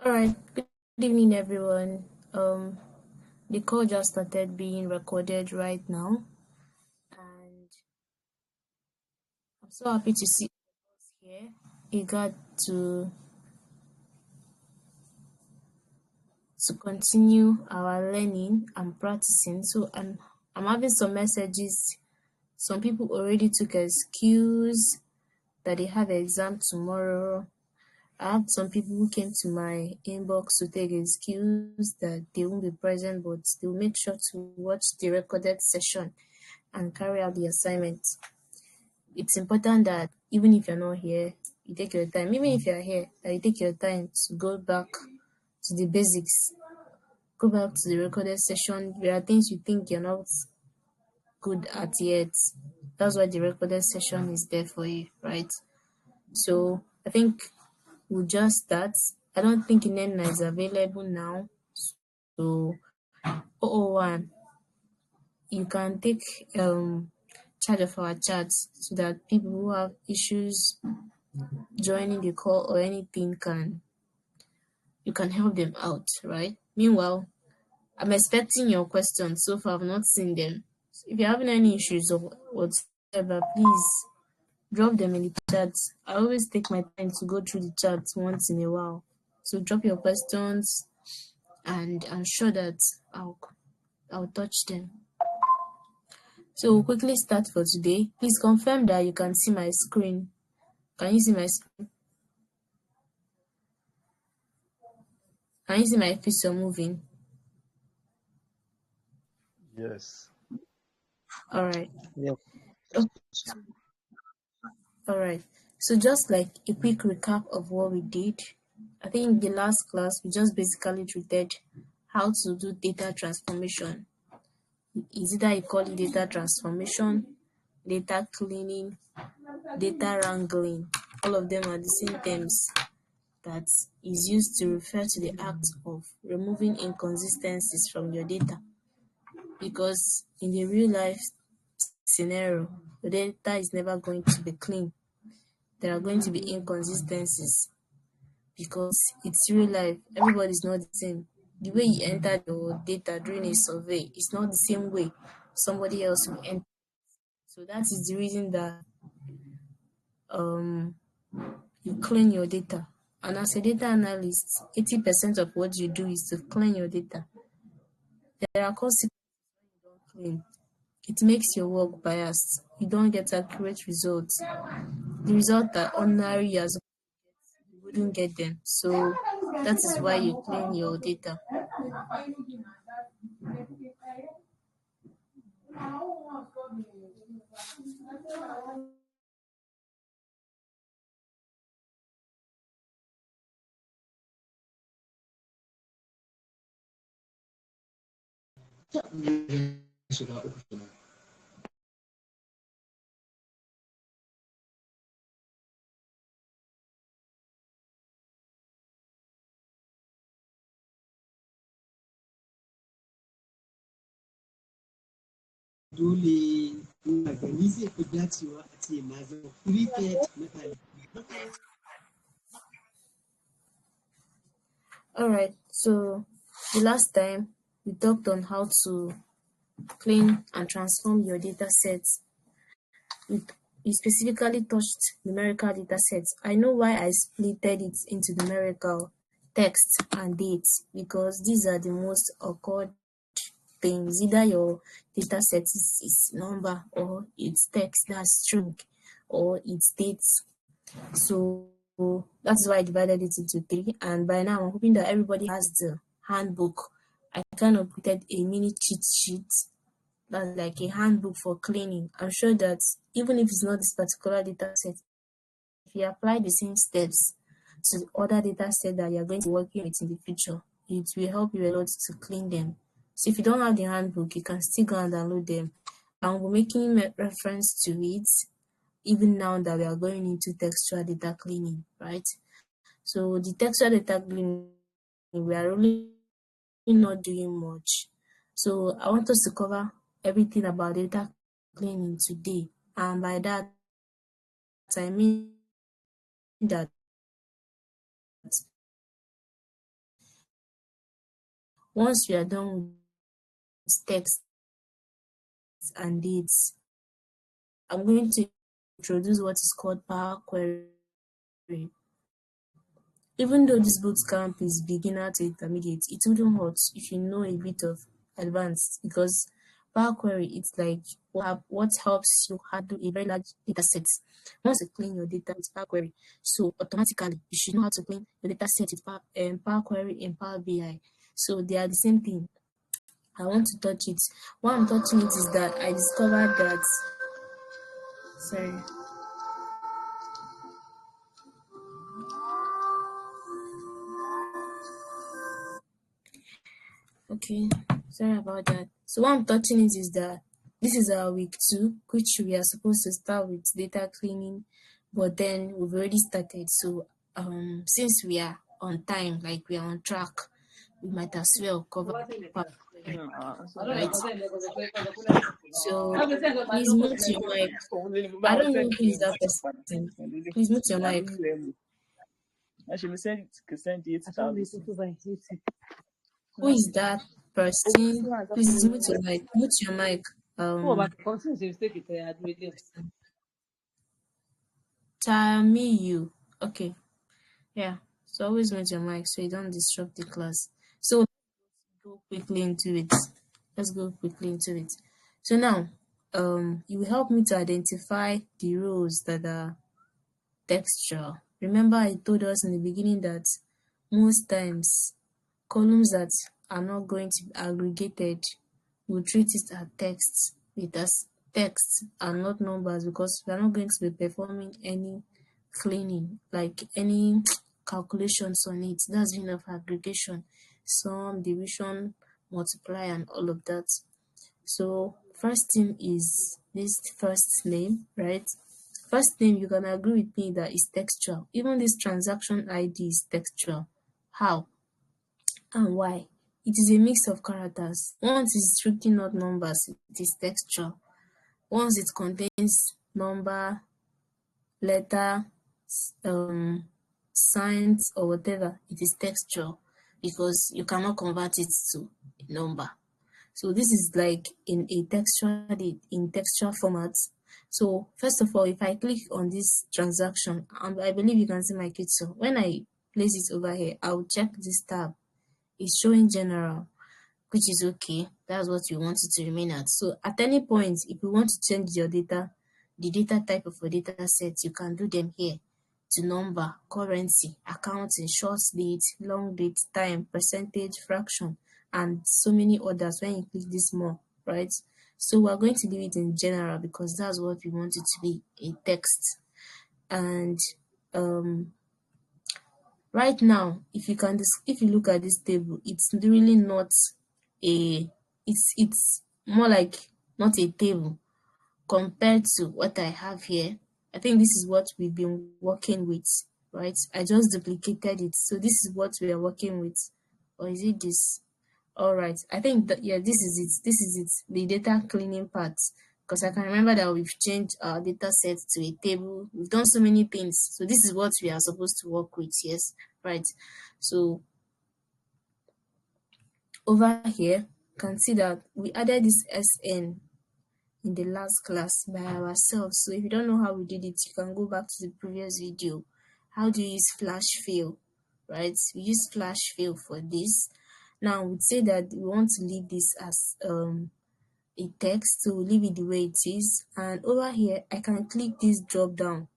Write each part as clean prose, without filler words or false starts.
All right. Good evening, everyone. The call just started being recorded right now, and I'm so happy to see us here. Eager to continue our learning and practicing. So I'm having some messages. Some people already took excuse that they have an exam tomorrow. I have some people who came to my inbox to take excuse that they won't be present, but they'll make sure to watch the recorded session and carry out the assignment. It's important that even if you're not here, you take your time. Even if you're here, that you take your time to go back to the basics. Go back to the recorded session. There are things you think you're not good at yet. That's why the recorded session is there for you, right? So I think we'll just start. I don't think Inenna is available now. So 001, you can take charge of our chats so that people who have issues joining the call or anything you can help them out, right? Meanwhile, I'm expecting your questions. So far I've not seen them. So if you're having any issues or whatever, please drop them in the chat. I always take my time to go through the chat once in a while. So drop your questions and I'm sure that I'll touch them. So we'll quickly start for today. Please confirm that you can see my screen. Can you see my screen? Can you see my picture moving? Yes. All right. Yep. All right. So just like a quick recap of what we did, I think in the last class we just basically treated how to do data transformation. Is either you call it data transformation, data cleaning, data wrangling. All of them are the same terms that is used to refer to the act of removing inconsistencies from your data. Because in the real life scenario, the data is never going to be clean. There are going to be inconsistencies because it's real life. Everybody's not the same. The way you enter your data during a survey is not the same way somebody else will enter. So that is the reason that you clean your data. And as a data analyst, 80% of what you do is to clean your data. There are consequences when you don't clean. It makes your work biased. You don't get accurate results. The results that ordinary users you wouldn't get them. So that is why you clean your data. dole ina gani zai fi dacewa a ce na zama prefect na ɗalibai. Alright, so the last time we talked on how to clean and transform your data sets. We specifically touched numerical data sets. I know why I splitted it into numerical, text, and dates because these are the most occurred things. Either your data set is number or it's text, that's string, or it's dates. So that's why I divided it into 3. And by now, I'm hoping that everybody has the handbook. I kind of created a mini cheat sheet that's like a handbook for cleaning. I'm sure that even if it's not this particular data set, if you apply the same steps to the other data set that you're going to be working with in the future, it will help you a lot to clean them. So if you don't have the handbook, you can still go and download them. And we're making reference to it even now that we are going into textual data cleaning, right? So the textual data cleaning, we are really not doing much. So I want us to cover everything about data cleaning today. And by that, I mean that Once we are done with text and dates, I'm going to introduce what is called Power Query. Even though this boot camp is beginner to intermediate, it wouldn't hurt if you know a bit of advanced, because Power Query, it's like what helps you handle a very large data set. Once you clean your data with Power Query, so automatically you should know how to clean your data set with Power Query and Power BI. So they are the same thing. I want to touch it. Why I'm touching it is that I discovered that, sorry, okay, sorry about that. So what I'm touching it is that this is our week 2, which we are supposed to start with data cleaning, but then we've already started. So since we are on time, like we are on track, we might as well cover part, right? So please mute your mic. I don't know who is that person. Please mute your mic. Who is that person? Please mute your mic. Mute your mic. You. Okay. Yeah. So always mute your mic so you don't disrupt the class. So go quickly into it. Let's go quickly into it. So now, you will help me to identify the rows that are textual. Remember, I told us in the beginning that most times columns that are not going to be aggregated will treat it as text, it as text and not numbers, because we are not going to be performing any cleaning, like any calculations on it. That's mean of aggregation, sum, division, multiply, and all of that. So first thing is this first name, right? First name, you can agree with me that is textual. Even this transaction ID is textual. How and why? It is a mix of characters. Once it's strictly not numbers, it is textual. Once it contains number, letter, signs, or whatever, it is textual, because you cannot convert it to a number. So this is like in textual format. So first of all, if I click on this transaction, and I believe you can see my cursor. When I place it over here, I'll check this tab. It's showing general, which is okay. That's what we want it to remain at. So at any point, if you want to change your data, the data type of a data set, you can do them here to number, currency, accounting, short date, long date, time, percentage, fraction, and so many others when you click this more, right? So we're going to leave it in general because that's what we want it to be, a text. And right now, if you look at this table, it's really not it's more like not a table compared to what I have here. I think this is what we've been working with, right? I just duplicated it. So this is what we are working with. Or is it this? All right. I think that, yeah, this is it. This is it. The data cleaning part. Because I can remember that we've changed our data set to a table. We've done so many things. So this is what we are supposed to work with. Yes. Right. So over here, you can see that we added this SN in the last class by ourselves. So if you don't know how we did it, you can go back to the previous video. How do you use flash fill, right? We use flash fill for this. Now we'd say that we want to leave this as a text, so we'll leave it the way it is. And over here, I can click this drop down.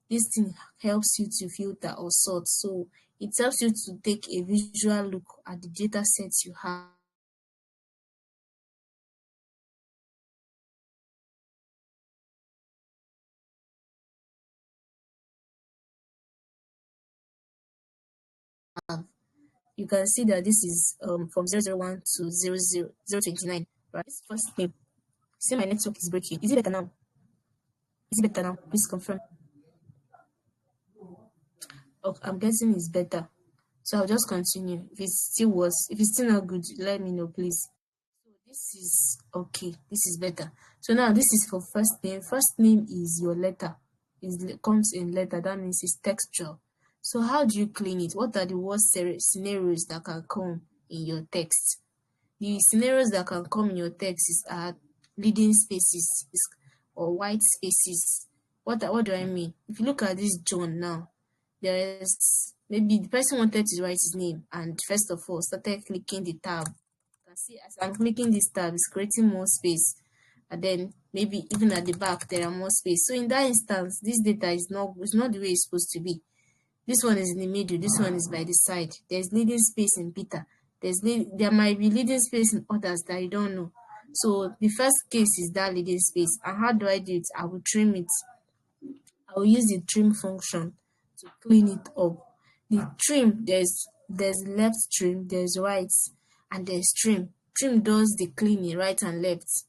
This thing helps you to filter or sort. So it helps you to take a visual look at the data sets you have. You can see that this is from 001 to 029, right? This first name. See, my network is breaking. Is it better now? Is it better now? Please confirm. Oh, I'm guessing it's better. So I'll just continue. If it's still worse, if it's still not good, let me know, please. So this is okay. This is better. So now this is for first name. First name is your letter. It comes in letter. That means it's textual. So how do you clean it? What are the worst scenarios that can come in your text? The scenarios that can come in your text are leading spaces or white spaces. What do I mean? If you look at this John now, there's maybe the person wanted to write his name and first of all started clicking the tab. You can see as I'm clicking this tab, it's creating more space, and then maybe even at the back there are more space. So in that instance, this data is not the way it's supposed to be. This one is in the middle, this one is by the side. There's leading space in Peter. There might be leading space in others that you don't know. So the first case is that leading space. And how do I do it? I will trim it. I will use the trim function to clean it up. The trim, there's left trim, there's right, and there's trim. Trim does the cleaning right and left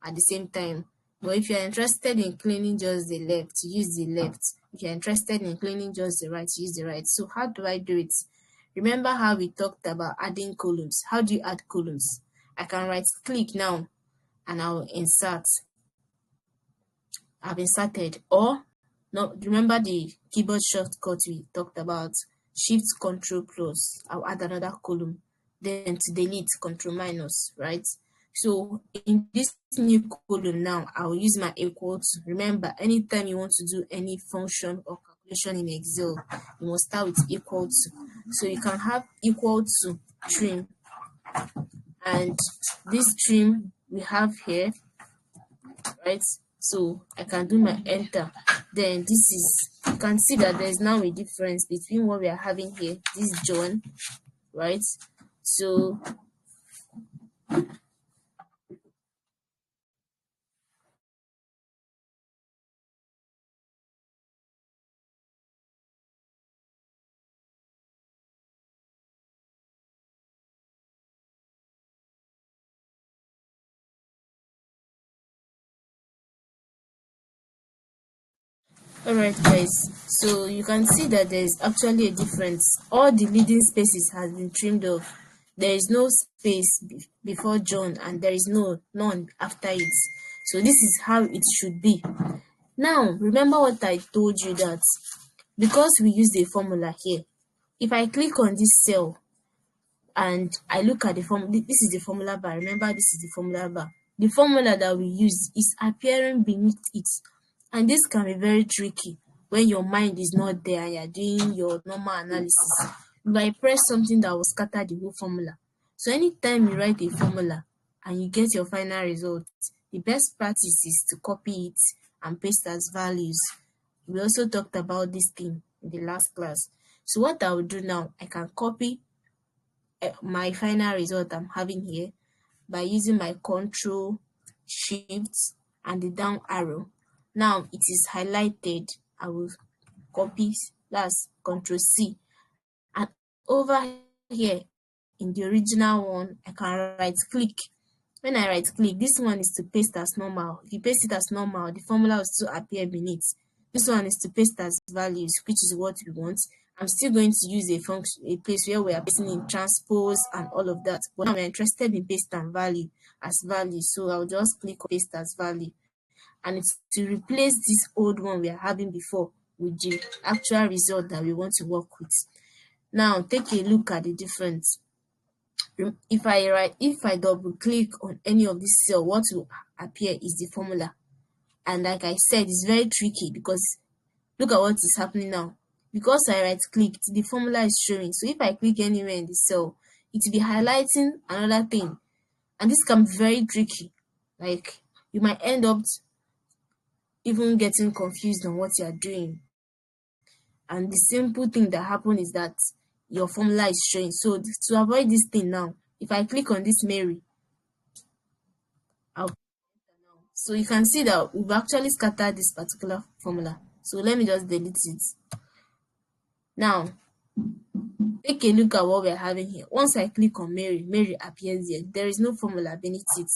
at the same time. But if you're interested in cleaning just the left, use the left. If you're interested in cleaning just the right, use the right. So how do I do it? Remember how we talked about adding columns. How do you add columns? I can right click now and I'll insert. I've inserted, or no, remember the keyboard shortcut we talked about, shift control plus, I'll add another column, then to delete control minus, right? So in this new column now, I'll use my equal to. Remember, anytime you want to do any function or calculation in Excel, you must start with equal to. So you can have equal to trim, and this trim we have here, right? So I can do my enter. Then this is, you can see that there is now a difference between what we are having here, this John, right? So alright guys, so you can see that there is actually a difference. All the leading spaces has been trimmed off. There is no space before John and there is none after it. So this is how it should be. Now remember what I told you, that because we use the formula here, if I click on this cell and I look at the formula, this is the formula bar. Remember, this is the formula bar. The formula that we use is appearing beneath it. And this can be very tricky when your mind is not there and you're doing your normal analysis. If I press something that will scatter the whole formula. So anytime you write a formula and you get your final result, the best practice is to copy it and paste as values. We also talked about this thing in the last class. So what I will do now, I can copy my final result I'm having here by using my Control Shift and the down arrow. Now it is highlighted. I will copy, that's Control C, and over here in the original one I can right click. When I right click, this one is to paste as normal. If you paste it as normal, the formula will still appear beneath. This one is to paste as values, which is what we want. I'm still going to use a function, a place where we are pasting in transpose and all of that. But now we're interested in paste and value as value. So I'll just click on paste as value. And it's to replace this old one we are having before with the actual result that we want to work with. Now take a look at the difference. If I double click on any of this cell, what will appear is the formula. And like I said, it's very tricky because look at what is happening now. Because I right clicked, the formula is showing. So if I click anywhere in the cell, it will be highlighting another thing. And this can be very tricky. Like you might end up even getting confused on what you are doing. And the simple thing that happened is that your formula is showing. So to avoid this thing now, if I click on this Mary, so you can see that we've actually scattered this particular formula. So let me just delete it. Now, take a look at what we're having here. Once I click on Mary, Mary appears here. There is no formula beneath it.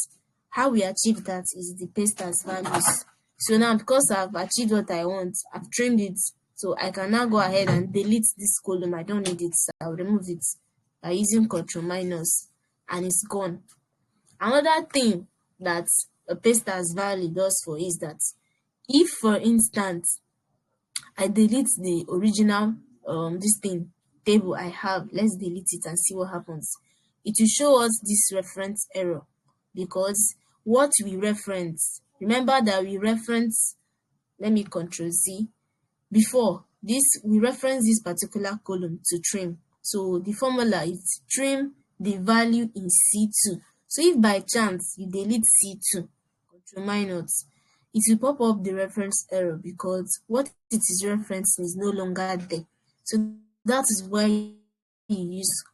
How we achieve that is the paste as values. So now, because I've achieved what I want, I've trimmed it. So I can now go ahead and delete this column. I don't need it. So I'll remove it by using Ctrl minus, and it's gone. Another thing that a paste as value does for is that if, for instance, I delete the original this thing table I have, let's delete it and see what happens. it will show us this reference error because what we reference, remember that we reference, let me control Z, before this we reference this particular column to trim. So the formula is trim the value in C2. So if by chance you delete C2, control minus, it will pop up the reference error because what it is referencing is no longer there. So that is why you use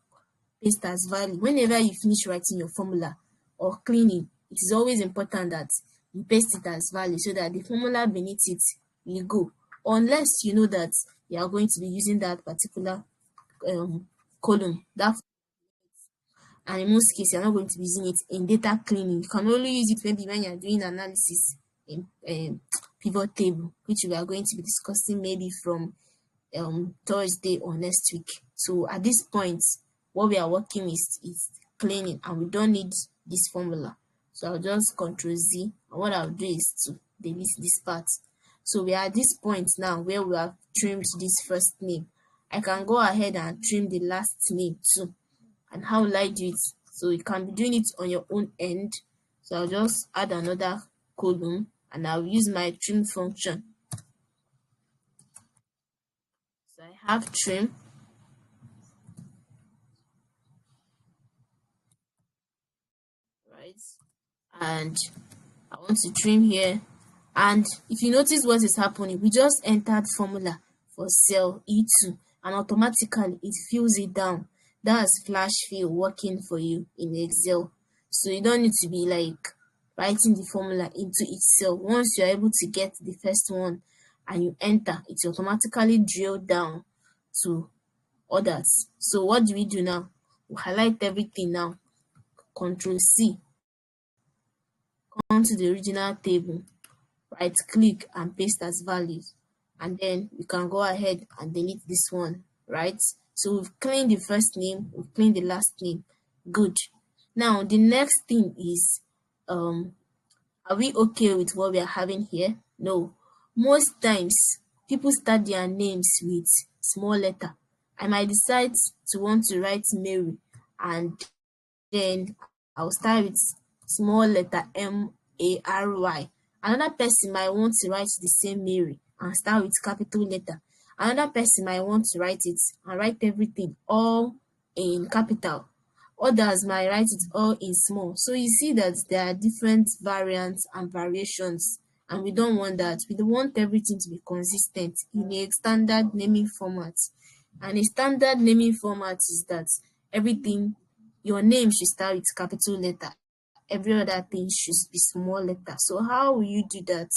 paste as value. Whenever you finish writing your formula or cleaning, it is always important that you paste it as value so that the formula beneath it will go. Unless you know that you are going to be using that particular column, that, and in most cases you're not going to be using it in data cleaning. You can only use it maybe when you're doing analysis in pivot table, which we are going to be discussing maybe from Thursday or next week. So at this point, what we are working with is cleaning, and we don't need this formula. So I'll just control Z, and what I'll do is to delete this part. So we are at this point now where we have trimmed this first name. I can go ahead and trim the last name too. And how will I do it? So you can be doing it on your own end. So I'll just add another column and I'll use my trim function. So I have trim, right? And I want to trim here. And if you notice what is happening, we just entered formula for cell E2 and automatically it fills it down. That's flash fill working for you in Excel. So you don't need to be like writing the formula into each cell. Once you're able to get the first one and you enter, it automatically drill down to others. So what do we do now? We highlight everything now. Control C. Come to the original table. Right click and paste as values, and then we can go ahead and delete this one, right? So we've cleaned the first name, we've cleaned the last name. Good. Now the next thing is are we okay with what we are having here? No. Most times people start their names with small letter. I might decide to want to write Mary, and then I'll start with small letter Mary. Another person might want to write the same Mary and start with capital letter. Another person might want to write it and write everything all in capital. Others might write it all in small. So you see that there are different variants and variations, and we don't want that. We don't want everything to be consistent in a standard naming format. And a standard naming format is that everything, your name should start with capital letter. Every other thing should be small letter. So how will you do that?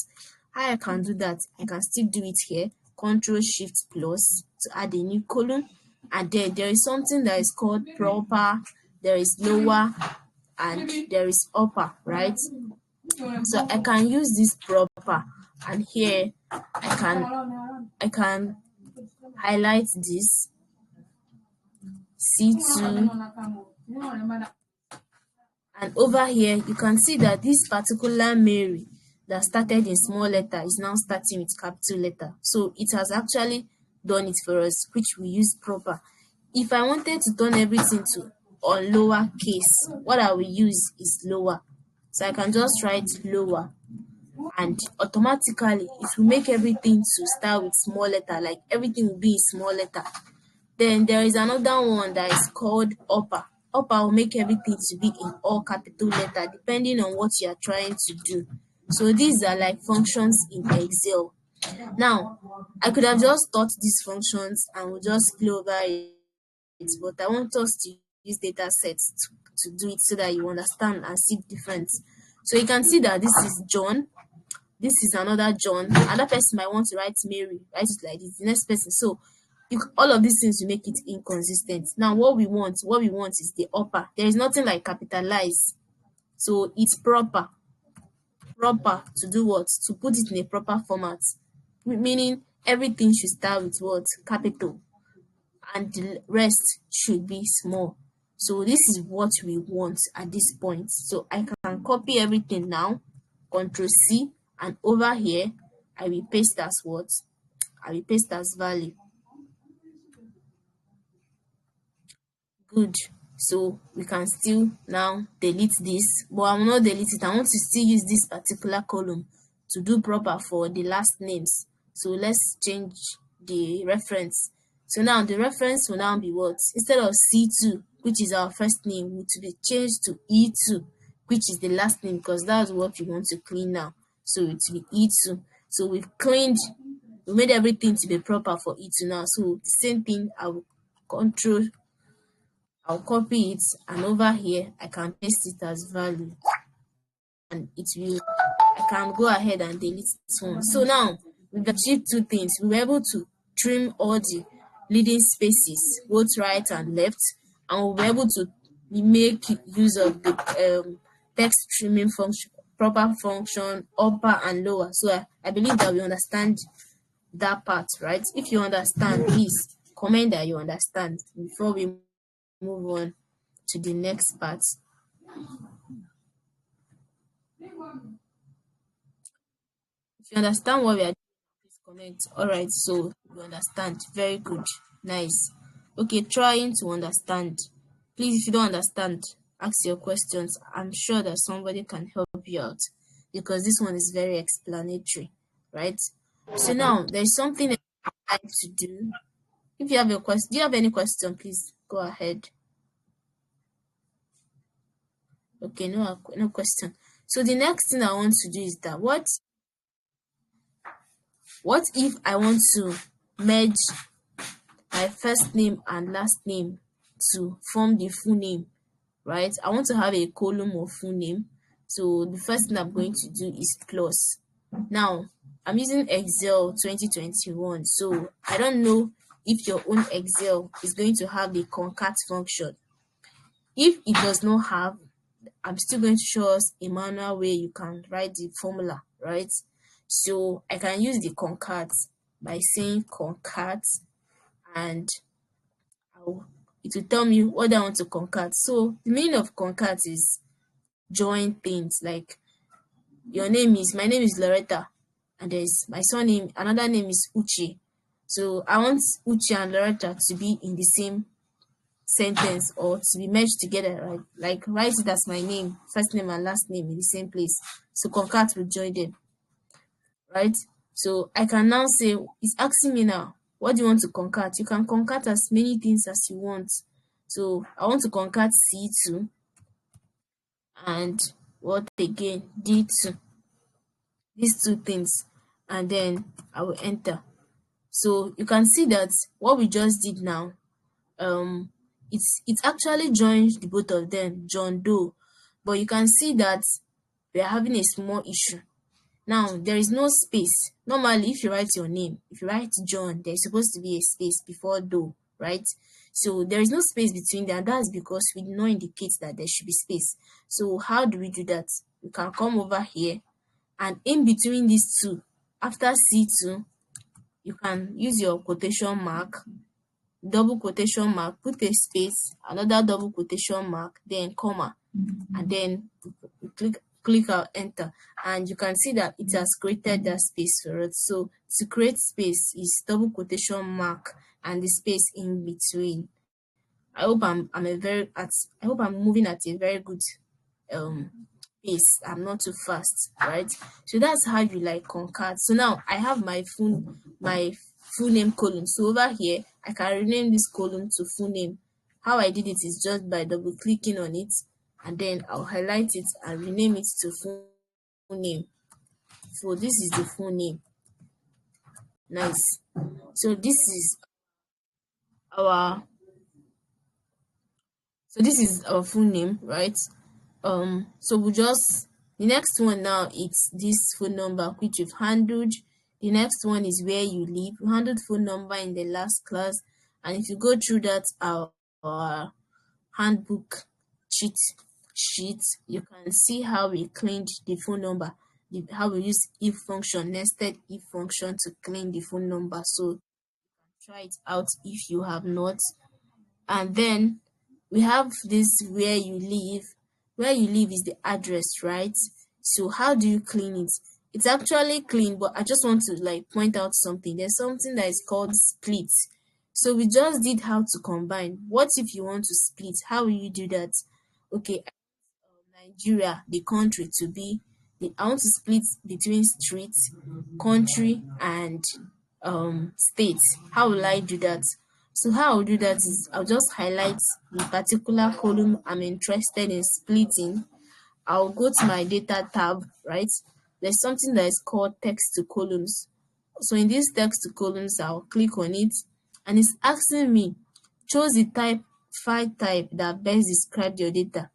How I can do that? I can still do it here. Control Shift Plus to add a new column. And then there is something that is called proper, there is lower, and there is upper, right? So I can use this proper, and here I can highlight this C2, and over here you can see that this particular Mary that started in small letter is now starting with capital letter. So it has actually done it for us, which we use proper. If I wanted to turn everything to on lower case, what I will use is lower. So I can just write lower, and automatically it will make everything to start with small letter, like everything will be in small letter. Then there is another one that is called upper. Upper will make everything to be in all capital letter depending on what you are trying to do. So these are like functions in Excel. Now, I could have just taught these functions and we'll just play over it, but I want us to use data sets to do it so that you understand and see the difference. So you can see that this is John, this is another John, another person might want to write Mary, write it like this, the next person. So all of these things will make it inconsistent. Now what we want is the upper. There is nothing like capitalize. So it's proper to do what? To put it in a proper format, meaning everything should start with what? Capital, and the rest should be small. So this is what we want at this point. So I can copy everything now, Control C, and over here I will paste as what? I will paste as value. Good. So we can still now delete this, but I will not delete it. I want to still use this particular column to do proper for the last names. So let's change the reference. So now the reference will now be what? Instead of C2, which is our first name, will be changed to E2, which is the last name, because that's what we want to clean now. So it will be E2. So we made everything to be proper for E2 now. So the same thing, I'll copy it, and over here I can paste it as value, and it will I can go ahead and delete this one. So now we've achieved two things. We were able to trim all the leading spaces, both right and left, and we'll be able to make use of the text trimming function, proper function, upper and lower. So I believe that we understand that part, right? If you understand, please comment that you understand before we move on to the next part. If you understand what we are doing, please comment. All right, so you understand. Very good. Nice. Okay, trying to understand. Please, if you don't understand, ask your questions. I'm sure that somebody can help you out, because this one is very explanatory, right? So now there's something I'd like to do. If you have a question, do you have any question? Please go ahead. Okay, no question. So the next thing I want to do is that what if I want to merge my first name and last name to form the full name, right? I want to have a column of full name. So the first thing I'm going to do is plus. Now, I'm using Excel 2021, so I don't know if your own Excel is going to have the concat function. If it does not have, I'm still going to show us a manual way you can write the formula, right? So I can use the concat by saying concat, and it will tell me what I want to concat. So the meaning of concat is join things. Like my name is Loretta, and there's my surname, another name is Uche. So I want Uche and Loretta to be in the same sentence, or to be merged together, right? Like write it as my name, first name and last name in the same place. So concat will join them, right? So I can now say, it's asking me now, what do you want to concat? You can concat as many things as you want. So I want to concat C2 and what again? D2. These two things, and then I will enter. So you can see that what we just did now, it's actually joined the both of them, John Doe, but you can see that we are having a small issue. Now there is no space. Normally, if you write your name, if you write John, there's supposed to be a space before Doe, right? So there is no space between them. That's because we did not indicate that there should be space. So how do we do that? We can come over here, and in between these two, after C2, you can use your quotation mark, double quotation mark, put a space, another double quotation mark, then comma, and then click our enter, and you can see that it has created that space for us. So to create space is double quotation mark and the space in between. I hope I hope I'm moving at a very good pace. I'm not too fast, right? So that's how you like concat. So now I have my full name column. So over here I can rename this column to full name. How I did it is just by double clicking on it, and then I'll highlight it and rename it to full name. So this is the full name. Nice. So our this is our full name, right? So the next one now, it's this phone number which we've handled. The next one is where you live. We handled phone number in the last class, and if you go through that our handbook cheat sheet, you can see how we cleaned the phone number, how we use if function, nested if function to clean the phone number. So try it out if you have not. And then we have this where you live. Where you live is the address, right? So how do you clean it? It's actually clean, but I just want to like point out something. There's something that is called split. So we just did how to combine. What if you want to split? How will you do that? Okay, Nigeria, the country, to be I want to split between street, country, and state. How will I do that? So how I'll do that is I'll just highlight the particular column I'm interested in splitting. I'll go to my data tab, right? There's something that is called text to columns. So in this text to columns, I'll click on it, and it's asking me, choose the file type that best describes your data.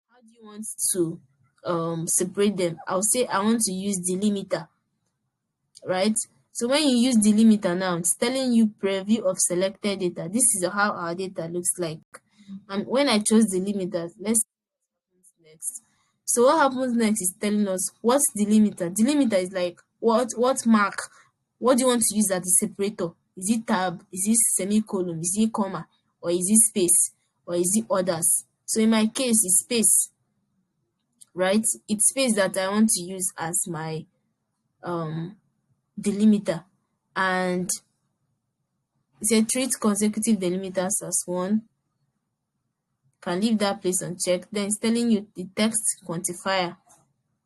How do you want to separate them? I'll say I want to use delimiter, right? So when you use delimiter now, it's telling you preview of selected data. This is how our data looks like. And when I chose delimiter, let's see next. So what happens next is telling us what's delimiter. Delimiter is like what mark, what do you want to use as a separator? Is it tab? Is it semicolon? Is it comma? Or is it space? Or is it others? So in my case, it's space, right? It's space that I want to use as my delimiter. And it said treat consecutive delimiters as one. Can leave that place unchecked. Then it's telling you the text quantifier.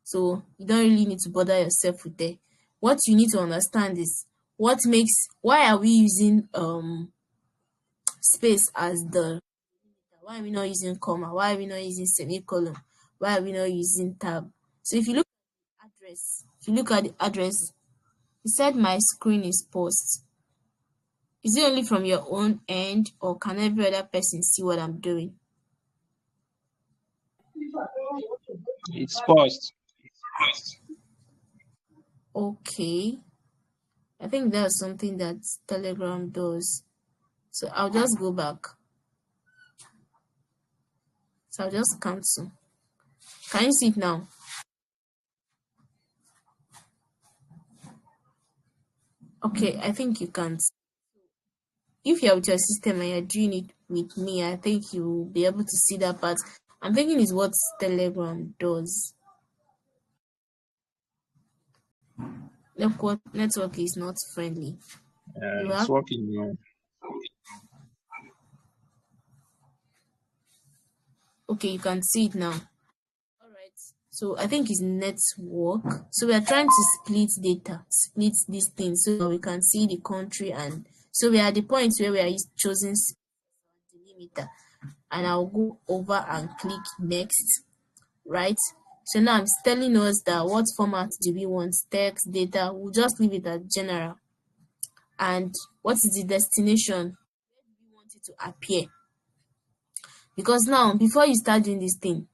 So you don't really need to bother yourself with that. What you need to understand is why are we using space as the, why are we not using comma? Why are we not using semicolon? Why are we not using tab? So if you look at the address, it said my screen is paused. Is it only from your own end, or can every other person see what I'm doing? It's paused. Okay, I think that's something that Telegram does. So I'll just go back. So I'll just cancel. Can you see it now? Okay, I think you can't. If you're with your system and you're doing it with me, I think you will be able to see that part. I'm thinking is what Telegram does. Network is not friendly. You It's have working now. okay, you can see it now. All right. So I think it's network. So we are trying to split data, split these things so that we can see the country, and so we are at the point where we are choosing delimiter, and I'll go over and click next, right? So now it's telling us that what format do we want, text, data. We'll just leave it at general. And what is the destination? Where do we want it to appear? Because now, before you start doing this thing,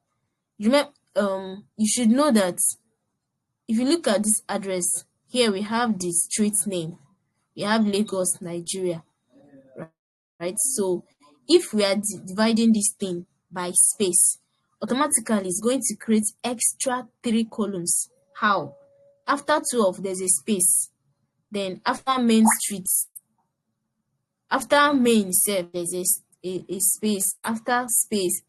you should know that if you look at this address here, we have the street name. We have Lagos, Nigeria, right? So if we are dividing this thing by space, automatically it's going to create extra 3 columns. How? After 12, there's a space. Then after main street, after main itself, there's a space. After space,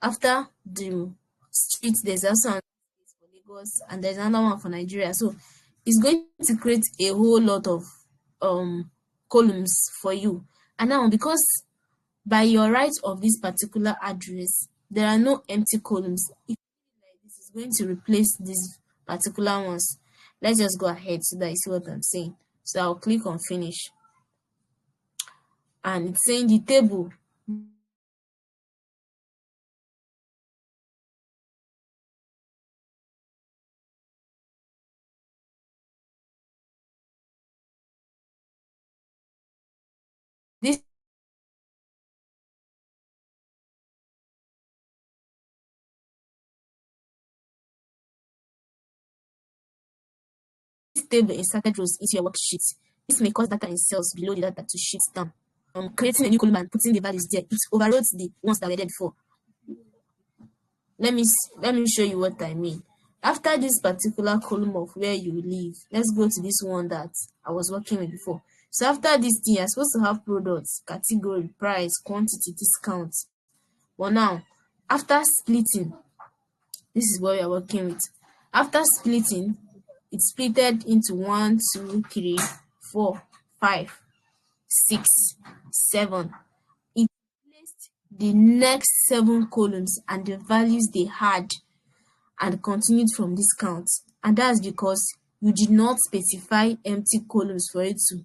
after the street, there's also another space for Lagos, and there's another one for Nigeria. So it's going to create a whole lot of columns for you. And now, because by your right of this particular address, there are no empty columns. If this is going to replace these particular ones, let's just go ahead so that you see what I'm saying. So I'll click on finish, and it's saying the table. This table inserted rows into your worksheet. This may cause data in cells below the data to shift down. Creating a new column and putting the values there, it overloads the ones that were there before. Let me show you what I mean. After this particular column of where you live, let's go to this one that I was working with before. So after this thing, you're supposed to have products, category, price, quantity, discount. But now, after splitting, this is what we are working with. After splitting, it's splitted into 1, 2, 3, 4, 5. 6, 7. It placed the next 7 columns and the values they had and continued from this count. And that's because you did not specify empty columns for it to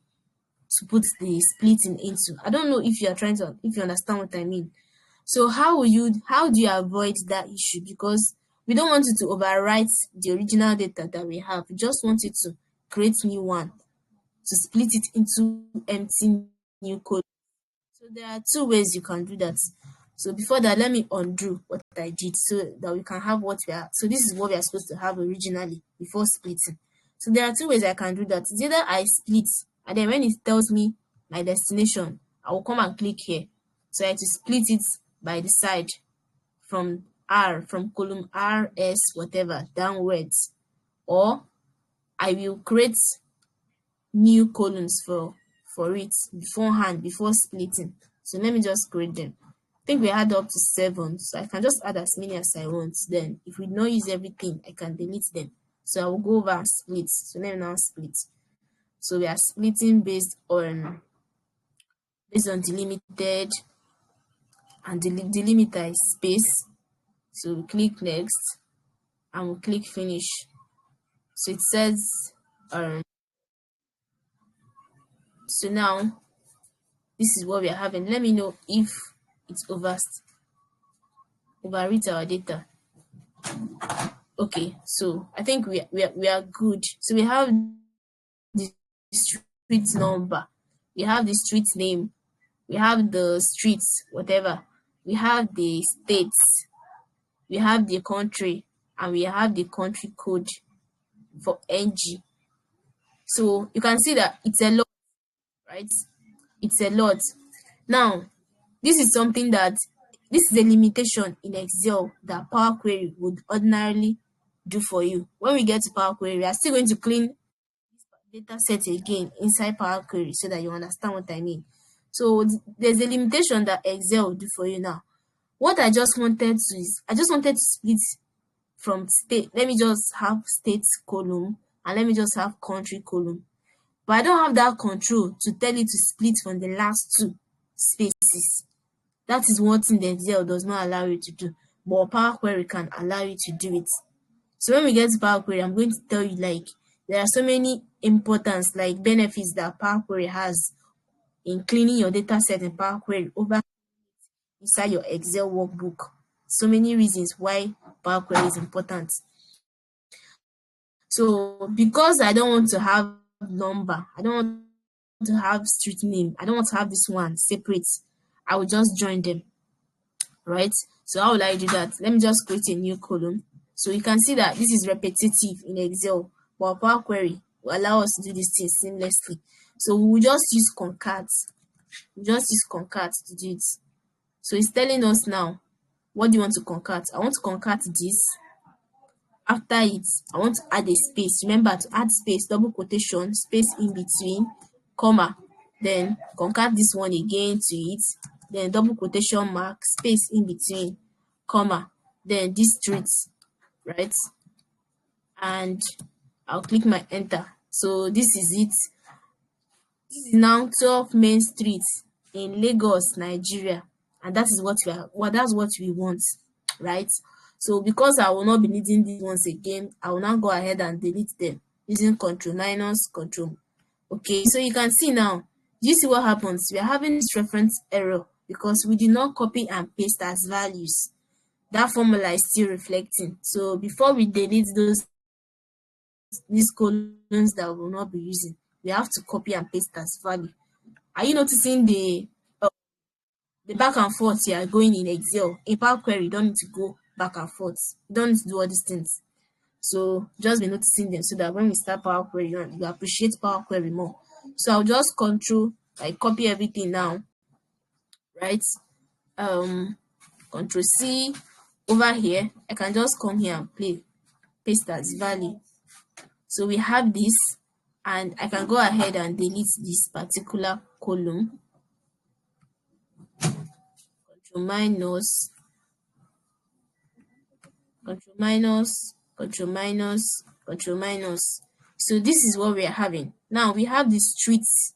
put the splitting into. I don't know if you understand what I mean. So how do you avoid that issue? Because we don't want it to overwrite the original data that we have. We just want it to create new one, to split it into empty new code. So there are 2 ways you can do that. So before that, let me undo what I did so that we can have what we are. So this is what we are supposed to have originally before splitting. So there are 2 ways I can do that. It's either I split, and then when it tells me my destination, I will come and click here. So I have to split it by the side from column R, S, whatever, downwards. Or I will create new columns for it beforehand, before splitting. So let me just create them. I think we had up to 7, so I can just add as many as I want. Then if we don't use everything, I can delete them. So I will go over and split. So let me now split. So we are splitting based on delimited, and the delimiter is space. So we click next and we'll click finish. So it says so now this is what we are having. Let me know if it's overwrite our data. Okay, so I think we are good. So we have the street number, we have the street name, we have the streets, whatever, we have the states, we have the country, and we have the country code for NG. So you can see that it's a lot, right? It's a lot. Now, this is a limitation in Excel that Power Query would ordinarily do for you. When we get to Power Query, we are still going to clean data set again inside Power Query so that you understand what I mean. So there's a limitation that Excel will do for you now. What I just wanted to split from state. Let me just have state column and let me just have country column. But I don't have that control to tell it to split from the last 2 spaces. That is one thing that Excel does not allow you to do, but Power Query can allow you to do it. So when we get to Power Query, I'm going to tell you there are so many importance, benefits that Power Query has in cleaning your data set in Power Query over inside your Excel workbook. So many reasons why Power Query is important. So because I don't want to have number, I don't want to have street name, I don't want to have this one separate, I will just join them, right? So how will I do that? Let me just create a new column. So you can see that this is repetitive in Excel, but Power Query will allow us to do this thing seamlessly. So we will just use Concat. We just use Concat to do it. So it's telling us now, what do you want to concat? I want to concat this. After it, I want to add a space. Remember to add space, double quotation, space in between, comma. Then concat this one again to it. Then double quotation mark, space in between, comma. Then this streets, right? And I'll click my enter. So this is it. This is now 12 main streets in Lagos, Nigeria. And that is that's what we want, right? So because I will not be needing these ones again, I will now go ahead and delete them using control minus control. Okay, so you can see now, do you see what happens? We are having this reference error because we did not copy and paste as values. That formula is still reflecting. So before we delete these columns that we will not be using, we have to copy and paste as value. Are you noticing the back and forth here going in Excel? In Power Query, you don't need to go back and forth. You don't need to do all these things. So just be noticing them so that when we start Power Query, you appreciate Power Query more. So I'll just copy everything now, right? Control C. Over here, I can just come here and paste as value. So we have this, and I can go ahead and delete this particular column. Control minus, control minus, control minus, control minus. So this is what we are having. Now we have the streets,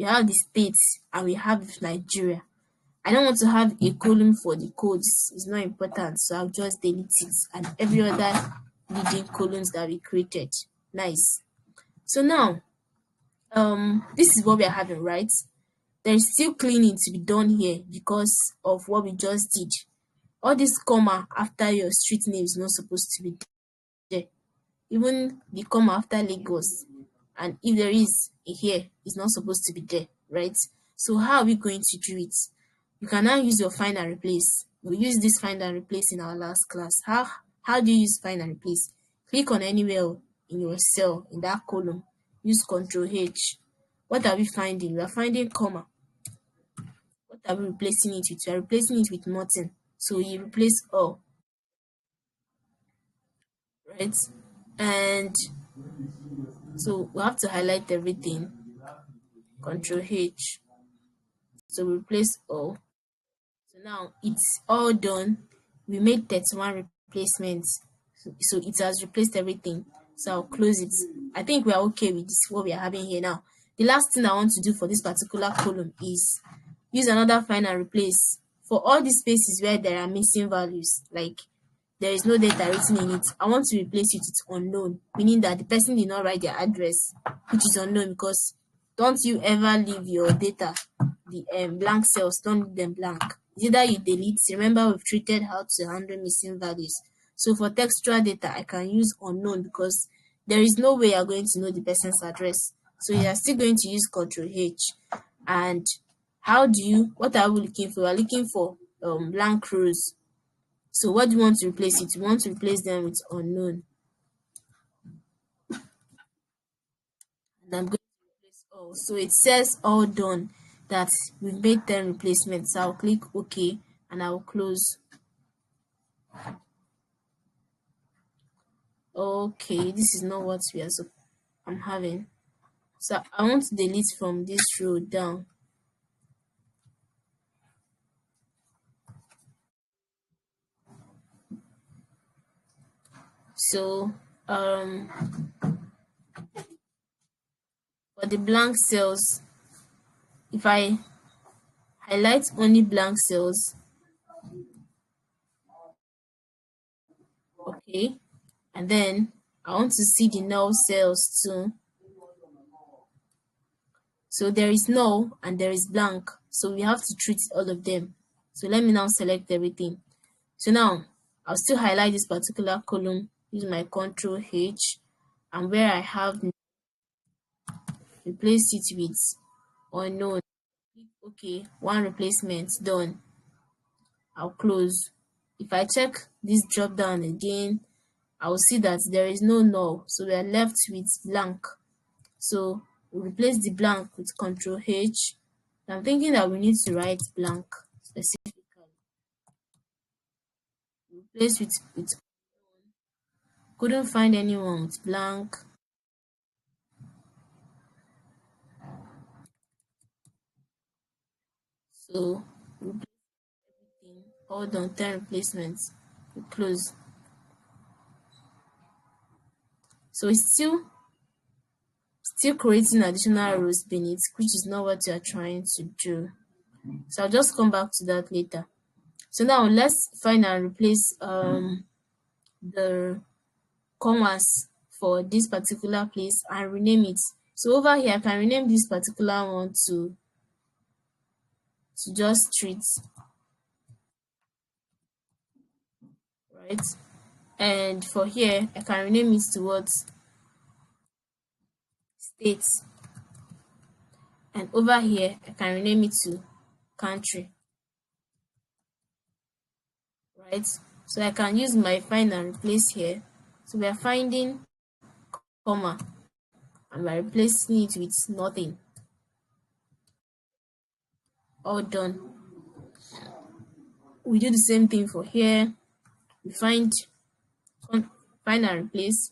we have the states, and we have Nigeria. I don't want to have a column for the codes. It's not important, so I'll just delete it and every other leading columns that we created. Nice. So now, this is what we are having, right? There is still cleaning to be done here because of what we just did. All this comma after your street name is not supposed to be there. Even the comma after Lagos, and if there is a here, it's not supposed to be there, right? So how are we going to do it? You can now use your find and replace. We use this find and replace in our last class. How do you use find and replace? Click on anywhere in your cell in that column. Use Control H. What are we finding? We are finding comma. What are we replacing it with? We are replacing it with nothing. So you replace all, right? And so we have to highlight everything. Control H. So we replace all. So now it's all done. We made 31 replacements. So it has replaced everything. So I'll close it. I think we are okay with this, what we are having here now. The last thing I want to do for this particular column is use another find and replace for all the spaces where there are missing values, like there is no data written in it. I want to replace it with unknown, meaning that the person did not write their address, which is unknown, because don't you ever leave your data, the blank cells, don't leave them blank. Either you delete. Remember, we've treated how to handle missing values. So for textual data, I can use unknown because there is no way you're going to know the person's address. So you are still going to use Control H. And what are we looking for? We're looking for blank rows. So what do you want to replace it? You want to replace them with unknown. And I'm going to replace all. So it says all done, that we've made 10 replacements. So I'll click OK and I'll close. Okay, this is not what I'm having. So I want to delete from this row down. So for the blank cells, if I highlight only blank cells, okay, and then I want to see the null cells too. So there is null and there is blank, so we have to treat all of them. So let me now select everything. So now I'll still highlight this particular column, use my Control H, and where I have replace it with unknown. Okay, one replacement done. I'll close. If I check this drop down again, I will see that there is no null, so we are left with blank. So we replace the blank with Control H. I'm thinking that we need to write blank specifically. Replace with couldn't find anyone with blank. So replace everything. All done, 10 replacements. We close. So it's still creating additional rows beneath, which is not what you are trying to do. So I'll just come back to that later. So now let's find and replace the commas for this particular place and rename it. So over here I can rename this particular one to just streets, right? And for here I can rename it to what? States. And over here I can rename it to country, right? So I can use my find and replace here. So we are finding comma and we're replacing it with nothing. All done. We do the same thing for here. We find and replace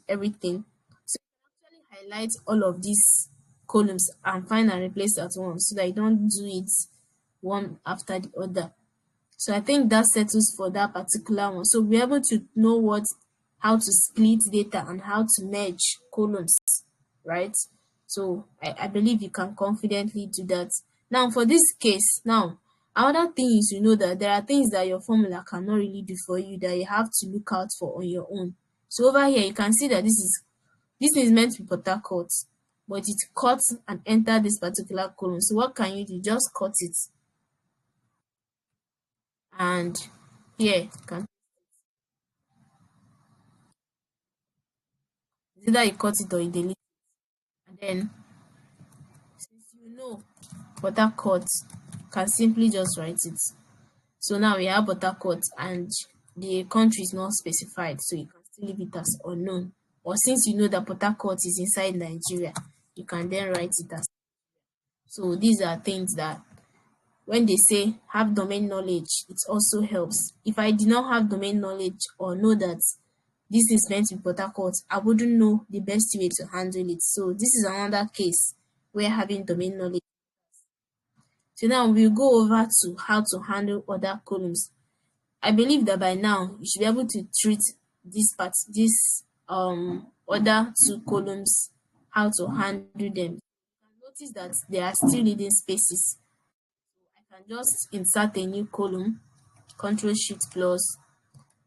everything. So you can actually highlight all of these columns and find and replace at once so that you don't do it one after the other. So I think that settles for that particular one. So we're able to know how to split data and how to merge columns, right? So I believe you can confidently do that. Now for this case, now another thing is, that there are things that your formula cannot really do for you, that you have to look out for on your own. So over here you can see that this is meant to be Port, but it cuts and enter this particular column. So what can you do? Just cut it, and here you can either you cut it or you delete it. And then since Port can simply just write it. So now we have Port and the country is not specified, so you can still leave it as unknown. Or since you know that Port is inside Nigeria, you can then write it as. So these are things that when they say have domain knowledge, it also helps. If I did not have domain knowledge or know that this is meant to be Port, I wouldn't know the best way to handle it. So this is another case where having domain knowledge. So now we'll go over to how to handle other columns. I believe that by now you should be able to treat this other two columns, how to handle them. Notice that they are still needing spaces. I can just insert a new column, Control Shift Plus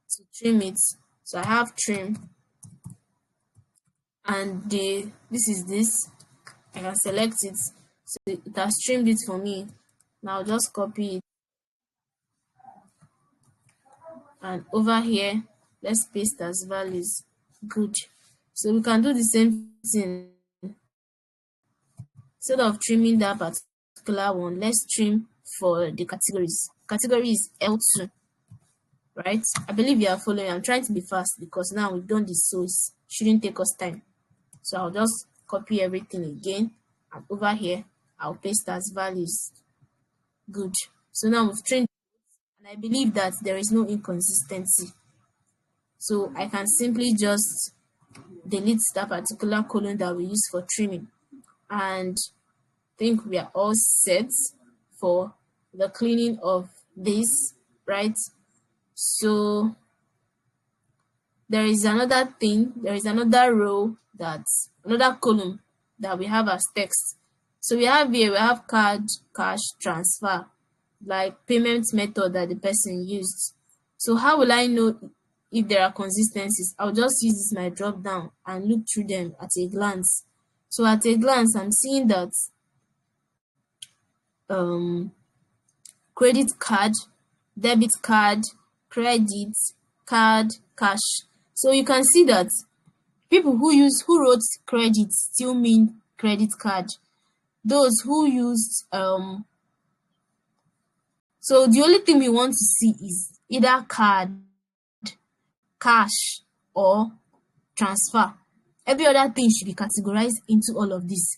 to trim it. So I have trim, and this. I can select it. So it has trimmed it for me. Now just copy it, and over here let's paste as values. Good. So we can do the same thing. Instead of trimming that particular one, let's trim for the categories. Category is L2, right? I believe you are following. I'm trying to be fast because now we've done this, so it shouldn't take us time. So I'll just copy everything again, and over here I'll paste as values. Good. So now we've trimmed, and I believe that there is no inconsistency. So I can simply just delete that particular column that we use for trimming, and think we are all set for the cleaning of this, right? So there is another row, that's another column that we have as text. So we have here, we have card, cash, transfer, like payment method that the person used. So how will I know if there are consistencies? I'll just use this my drop down and look through them at a glance. So at a glance, I'm seeing that credit card, debit card, credit card, cash. So you can see that people who wrote credit still mean credit card. Those who used so the only thing we want to see is either card, cash, or transfer. Every other thing should be categorized into all of this.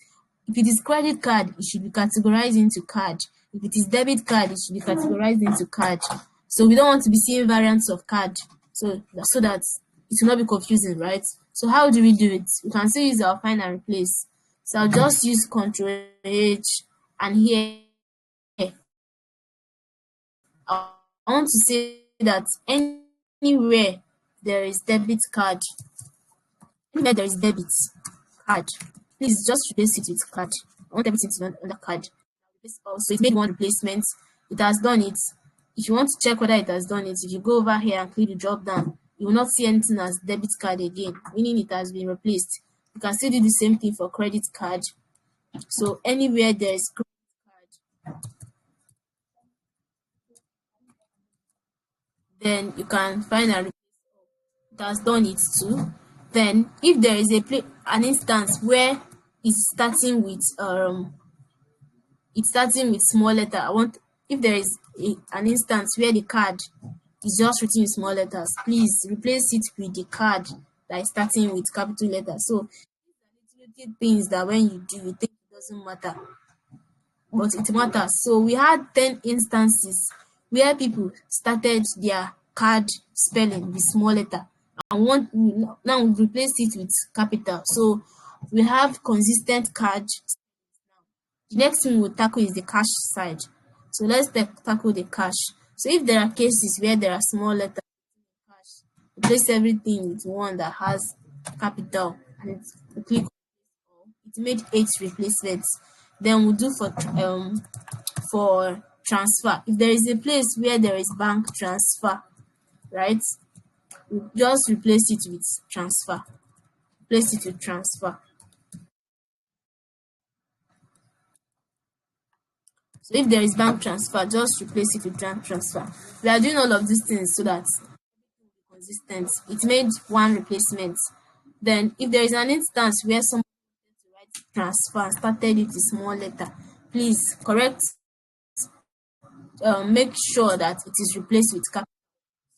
If it is credit card, it should be categorized into card. If it is debit card, it should be categorized into card. So we don't want to be seeing variants of card, so that it will not be confusing, right? So how do we do it? We can still use our find and replace. So I'll just use Ctrl H, and here I want to say that anywhere there is debit card, anywhere there is debit card, please just replace it with card. I want everything to be on the card. So it made one replacement. It has done it. If you want to check whether it has done it, if you go over here and click the drop down, you will not see anything as debit card again, meaning it has been replaced. You can still do the same thing for credit card. So anywhere there is credit card, then you can find a it has done it too. Then if there is an instance where it's starting with small letter, if there is an instance where the card is just written with small letters, please replace it with the card that is starting with capital letters. So little things that when you do, you think it doesn't matter, but it matters. So we had 10 instances where people started their card spelling with small letter, and now we replace it with capital. So we have consistent card. The next thing we'll tackle is the cash side. So let's tackle the cash. So if there are cases where there are small letters in cash, replace everything with one that has capital, and click it made 8 replacements. Then we'll do for transfer. If there is a place where there is bank transfer, right, we just replace it with transfer. Replace it with transfer. So if there is bank transfer, just replace it with bank transfer. We are doing all of these things so that consistent. It made 1 replacement. Then if there is an instance where someone write transfer and started it with small letter, please correct, make sure that it is replaced with capital.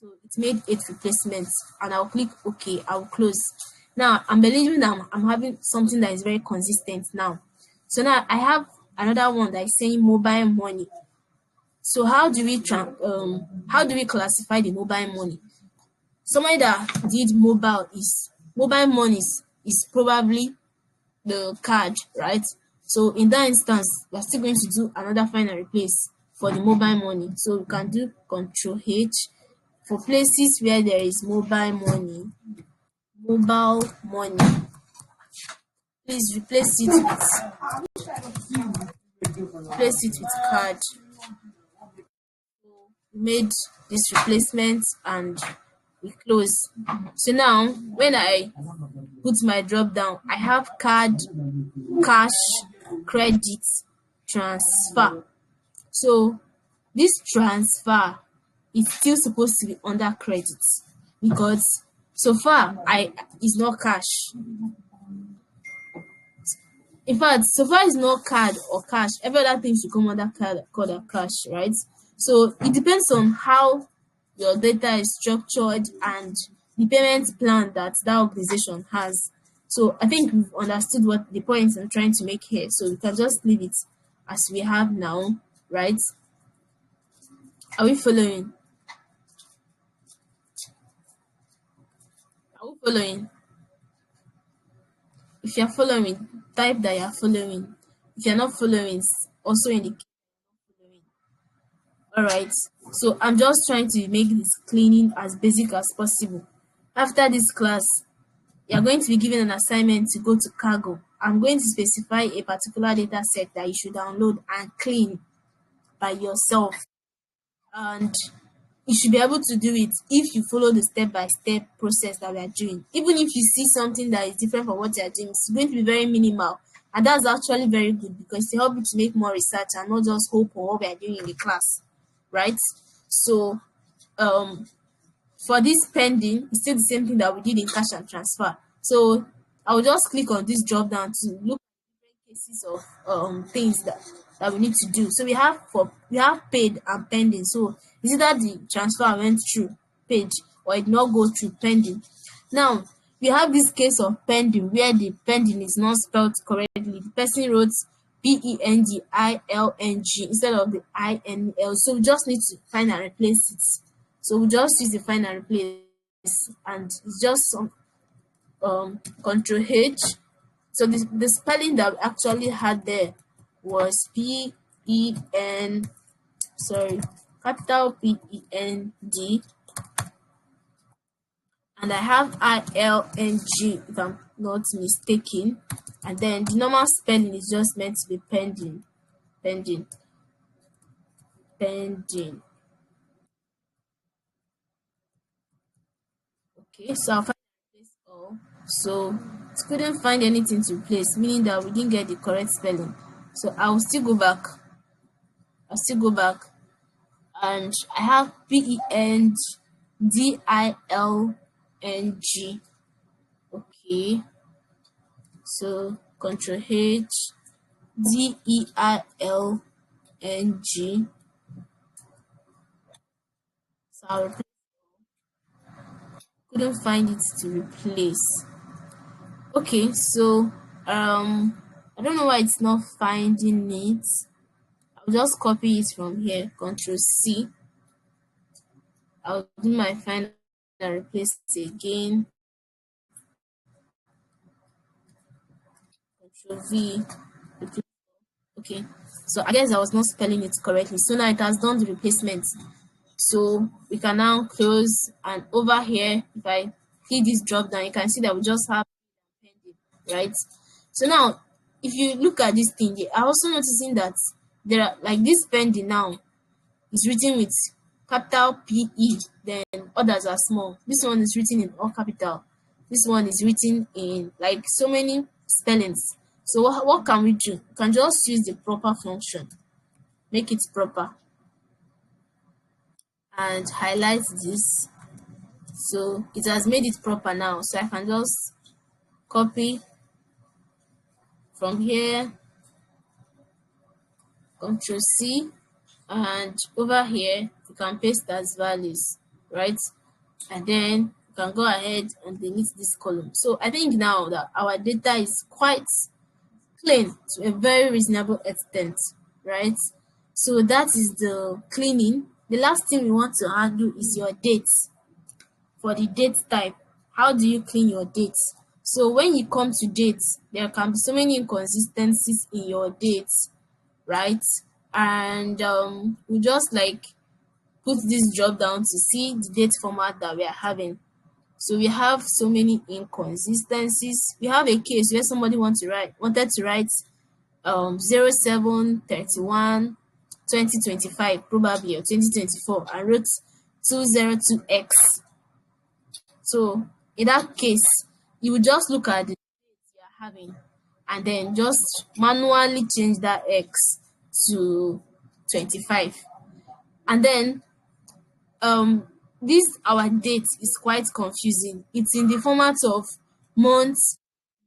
So it made 8 replacements, and I'll click OK. I'll close. Now I'm believing that I'm having something that is very consistent now. So now I have another one that is saying mobile money. So how do we classify the mobile money? Somebody that did mobile money is probably the card, right? So in that instance, we're still going to do another find and replace for the mobile money. So we can do Control H for places where there is mobile money. Please replace it with card. Made this replacement and we close. So now when I put my drop down, I have card, cash, credit, transfer. So this transfer is still supposed to be under credit because so far is not cash. In fact, so far it's not card or cash. Every other thing should come under card or cash, right? So it depends on how your data is structured and the payment plan that organization has. So I think we've understood what the points I'm trying to make here. So we can just leave it as we have now, right? Are we following? Are we following? If you're following, type that you're following. If you're not following, also indicate following. All right. So I'm just trying to make this cleaning as basic as possible. After this class, you're going to be given an assignment to go to Cargo. I'm going to specify a particular data set that you should download and clean by yourself. And you should be able to do it if you follow the step-by-step process that we are doing. Even if you see something that is different from what you are doing, it's going to be very minimal. And that's actually very good because it helps you to make more research and not just hope on what we are doing in the class, right? So for this pending, it's still the same thing that we did in cash and transfer. So I will just click on this drop down to look at different cases of things that we need to do. So we have paid and pending. So is either the transfer went through paid or it not go through pending. Now we have this case of pending where the pending is not spelled correctly. The person wrote pending instead of the INL. So we just need to find and replace it. So we just use the find and replace, and it's just some Control H. So the spelling that we actually had there was capital PEND, and I have ILNG if I'm not mistaken, and then the normal spelling is just meant to be pending. Okay, so I'll find replace all. So it couldn't find anything to replace, meaning that we didn't get the correct spelling. So I'll still go back. And I have PENDILNG. Okay. So Control H DEILNG. So I'll replace. Couldn't find it to replace. Okay, so I don't know why it's not finding it. I'll just copy it from here. Control C. I'll do my find and replace it again. Control V. Okay, so I guess I was not spelling it correctly. So now it has done the replacement. So we can now close, and over here, if I hit this drop down, you can see that we just have pending, right? So now if you look at this thing, I also noticing that there are like this pending now is written with capital PE, then others are small. This one is written in all capital. This one is written in like so many spellings. So what can we do? We can just use the proper function, make it proper, and highlight this. So it has made it proper now. So I can just copy from here, Control C, and over here you can paste as values, right? And then you can go ahead and delete this column. So I think now that our data is quite clean to a very reasonable extent, right? So that is the cleaning. The last thing we want to handle is your dates. For the date type, how do you clean your dates? So when you come to dates, there can be so many inconsistencies in your dates, right? And we just like put this drop down to see the date format that we are having. So we have so many inconsistencies. We have a case where somebody wanted to write 07/31 2025 probably, or 2024, and wrote 202x. So in that case, you would just look at the date you are having and then just manually change that x to 25. And then this our date is quite confusing. It's in the format of month,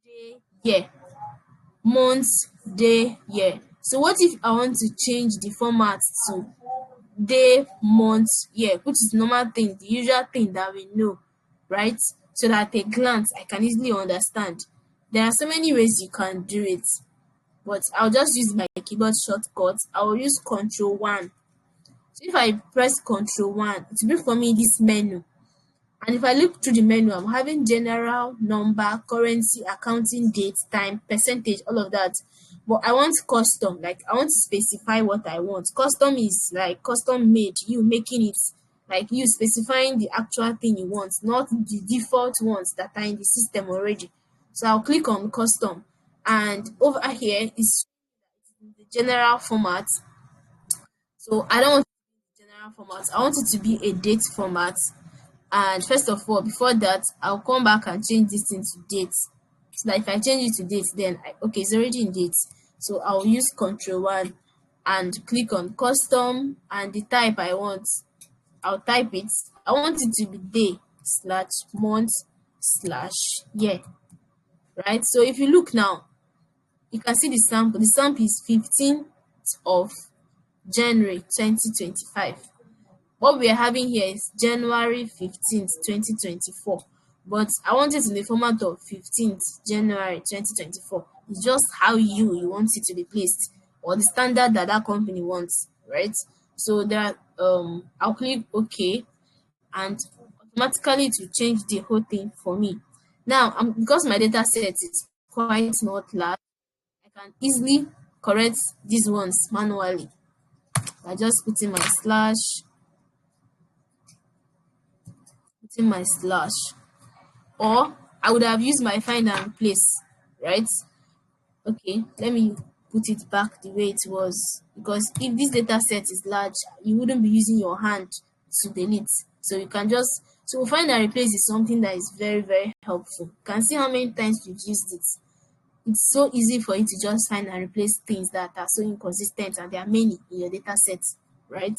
day, year. Month, day, year. So what if I want to change the format to day, month, year, which is normal thing, the usual thing that we know, right? So that at a glance I can easily understand. There are so many ways you can do it, but I'll just use my keyboard shortcut. I will use Control 1. So if I press Control 1, it will bring for me this menu. And if I look through the menu, I'm having general, number, currency, accounting, date, time, percentage, all of that. But I want custom, like I want to specify what I want. Custom is like custom made, you making it, like you specifying the actual thing you want, not the default ones that are in the system already. So I'll click on custom, and over here is the general format. So I don't want general format. I want it to be a date format. And first of all, before that, I'll come back and change this thing to date. So that if I change it to date, then okay, it's already in date. So I'll use Control 1 and click on custom, and the type I want, I'll type it. I want it to be day slash month slash year, right? So if you look now, you can see the sample. The sample is 15th of January 2025. What we are having here is January 15th, 2024. But I want it in the format of 15th January 2024. It's just how you want it to be placed, or the standard that that company wants, right? So there I'll click OK, and automatically it will change the whole thing for me. Now, because my data set is quite not large, I can easily correct these ones manually by just putting my slash, or I would have used my find and replace, right? Okay, let me put it back the way it was, because if this data set is large, you wouldn't be using your hand to delete. So you can just, so find and replace is something that is very, very helpful. You can see how many times you've used it. It's so easy for you to just find and replace things that are so inconsistent, and there are many in your data set, right?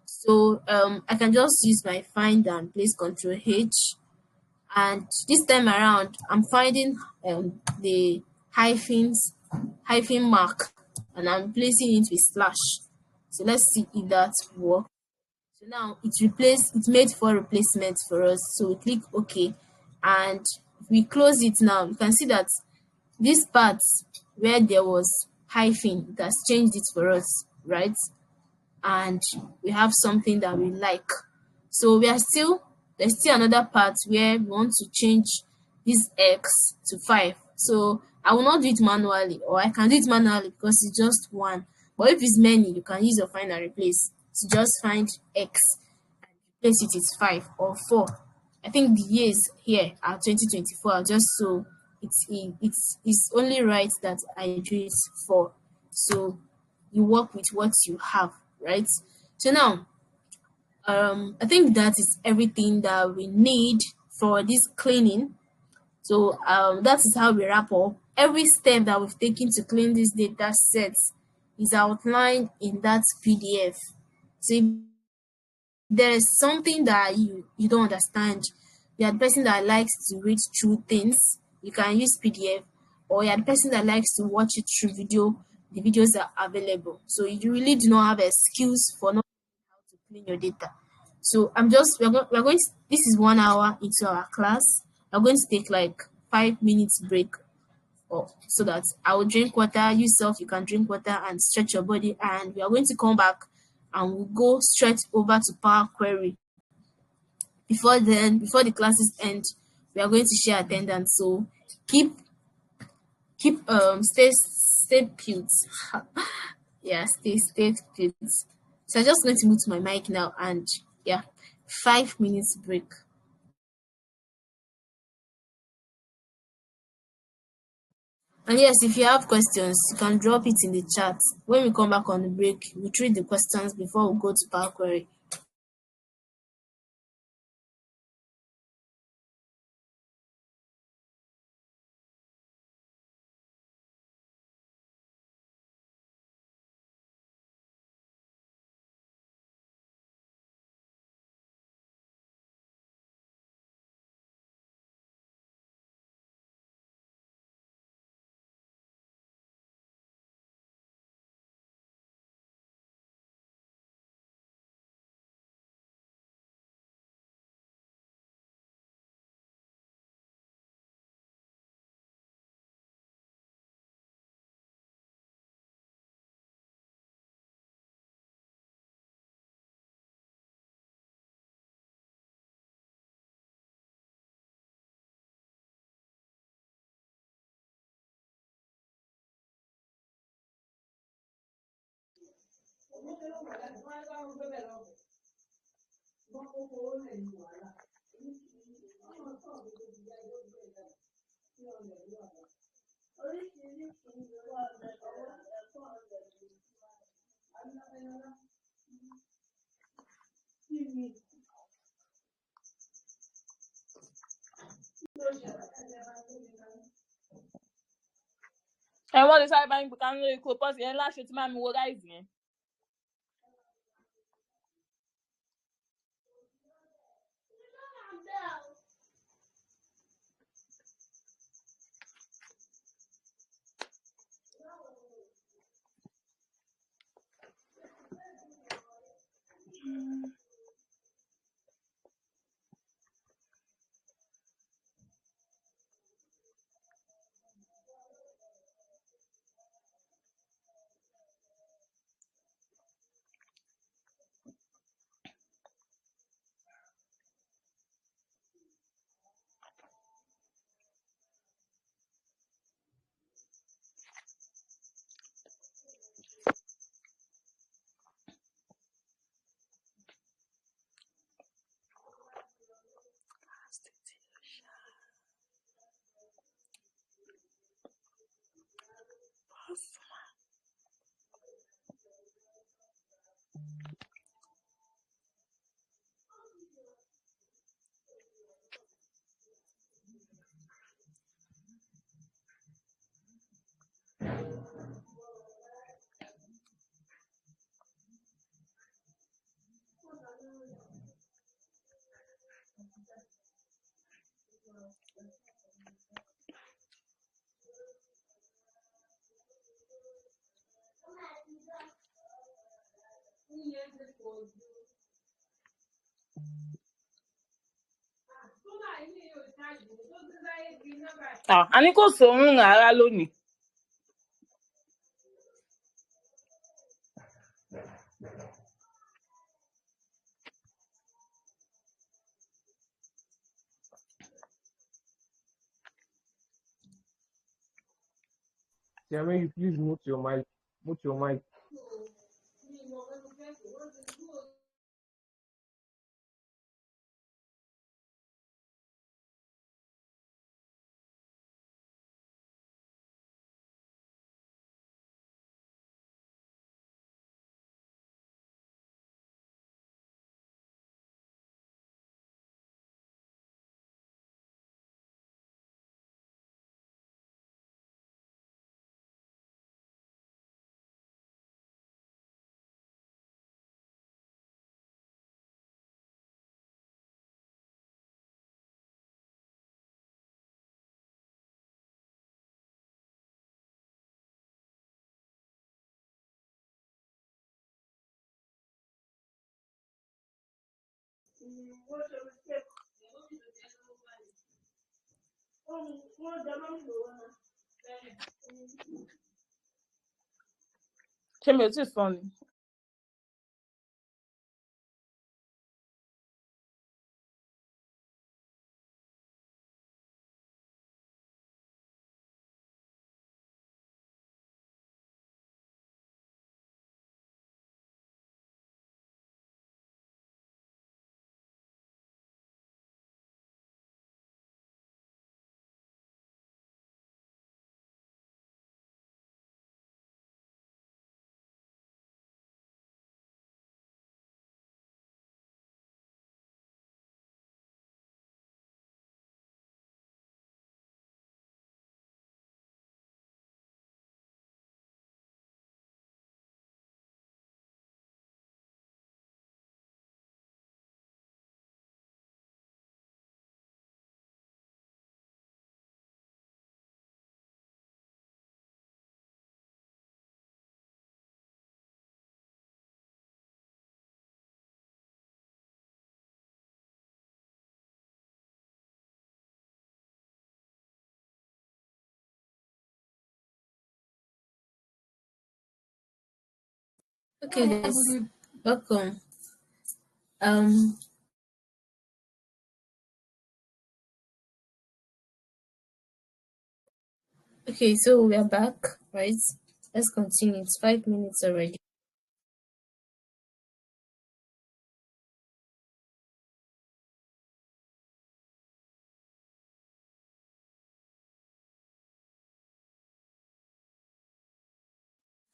So I can just use my find and replace Control H, and this time around I'm finding the hyphen mark, and I'm placing it with slash. So let's see if that works. So now it made 4 replacements for us. So we click OK, and if we close it now, you can see that this part where there was hyphen, it has changed it for us, right? And we have something that we like. So there's still another part where we want to change this x to 5. So I will not do it manually, or I can do it manually because it's just one. But if it's many, you can use your find and replace to just find x and replace it with 5 or 4. I think the years here are 2024, just so it's only right that I do it for. So you work with what you have, right? So now, I think that is everything that we need for this cleaning. So that is how we wrap up. Every step that we've taken to clean this data sets is outlined in that PDF. So if there is something that you don't understand, you're the person that likes to read through things, you can use PDF, or you're the person that likes to watch it through video, the videos are available. So you really do not have excuse for not to clean your data. So we're going to, this is 1 hour into our class. We're going to take like 5 minutes break, or so that I will drink water, yourself you can drink water and stretch your body, and we are going to come back and we'll go straight over to Power Query. Before then, before the classes end, we are going to share attendance. So keep stay put. Yeah, stay put. So I'm just going to mute my mic now, and yeah, 5 minutes break. And yes, if you have questions, you can drop it in the chat. When we come back on the break, we'll treat the questions before we go to Power Query. ẹ wọ́n lè sáré bá yín gbé lórí ikú pọ́ọ̀sì yẹn láṣẹ tí máa mi wo ráìsì yẹn. a ní kò sóorun rárá lónìí. Jeremy, you please mute your mic. Mute your mic. ṣé mi ò tí ì sọ ni. Okay, guys, welcome. Um, okay, so we are back, right? Let's continue. It's 5 minutes already.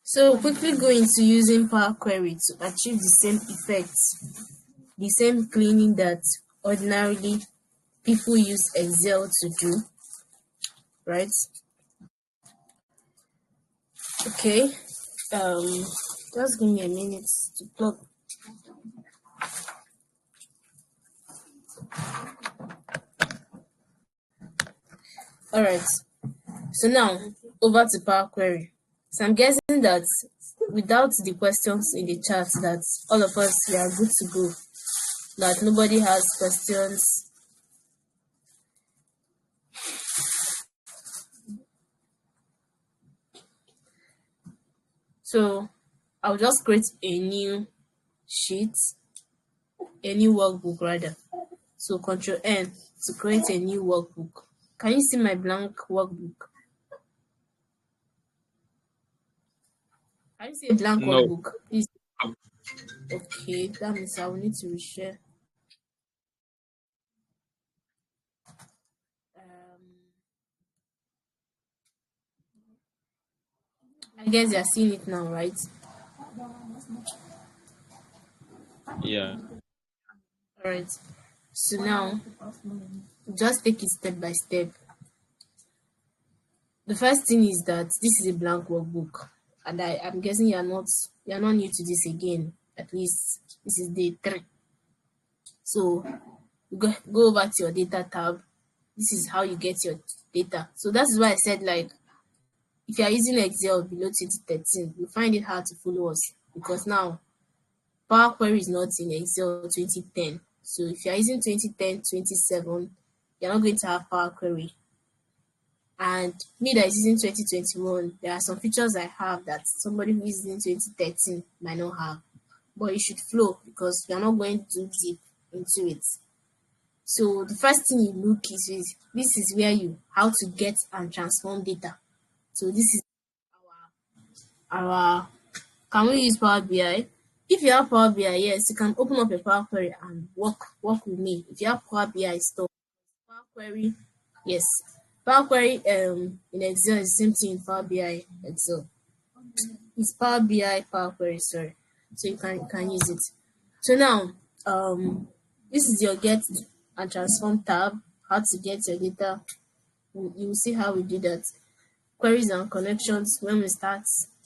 So quickly go into using Power Query to achieve the same effects, the same cleaning that ordinarily people use Excel to do, right? Okay. Um, just give me a minute to plug. All right. So now over to Power Query. So I'm guessing that without the questions in the chat, that all of us we are good to go. That nobody has questions. So I'll just create a new sheet, a new workbook rather. So Control N to create a new workbook. Can you see my blank workbook? Can you see a blank No. workbook? Please. Okay, that means I will need to reshare. I guess you're seeing it now, right? Yeah. All right. So now, just take it step by step. The first thing is that this is a blank workbook, and I'm guessing you're not new to this again. At least this is day 3. So go over to your data tab. This is how you get your data. So that's why I said, like, if you are using Excel below 2013, you find it hard to follow us because now Power Query is not in Excel 2010. So if you are using 2010, 2017, you're not going to have Power Query. And me that is using 2021, there are some features I have that somebody who is using 2013 might not have. But it should flow because we are not going too deep into it. So the first thing you look is this is where how to get and transform data. So this is our can we use Power BI? If you have Power BI, yes, you can open up a Power Query and work with me. If you have Power BI installed, Power Query, yes. Power Query in Excel is the same thing in Power BI Excel. It's Power BI Power Query, sorry. So you can use it. So now this is your get and transform tab, how to get your data. You will see how we do that. Queries and connections when we start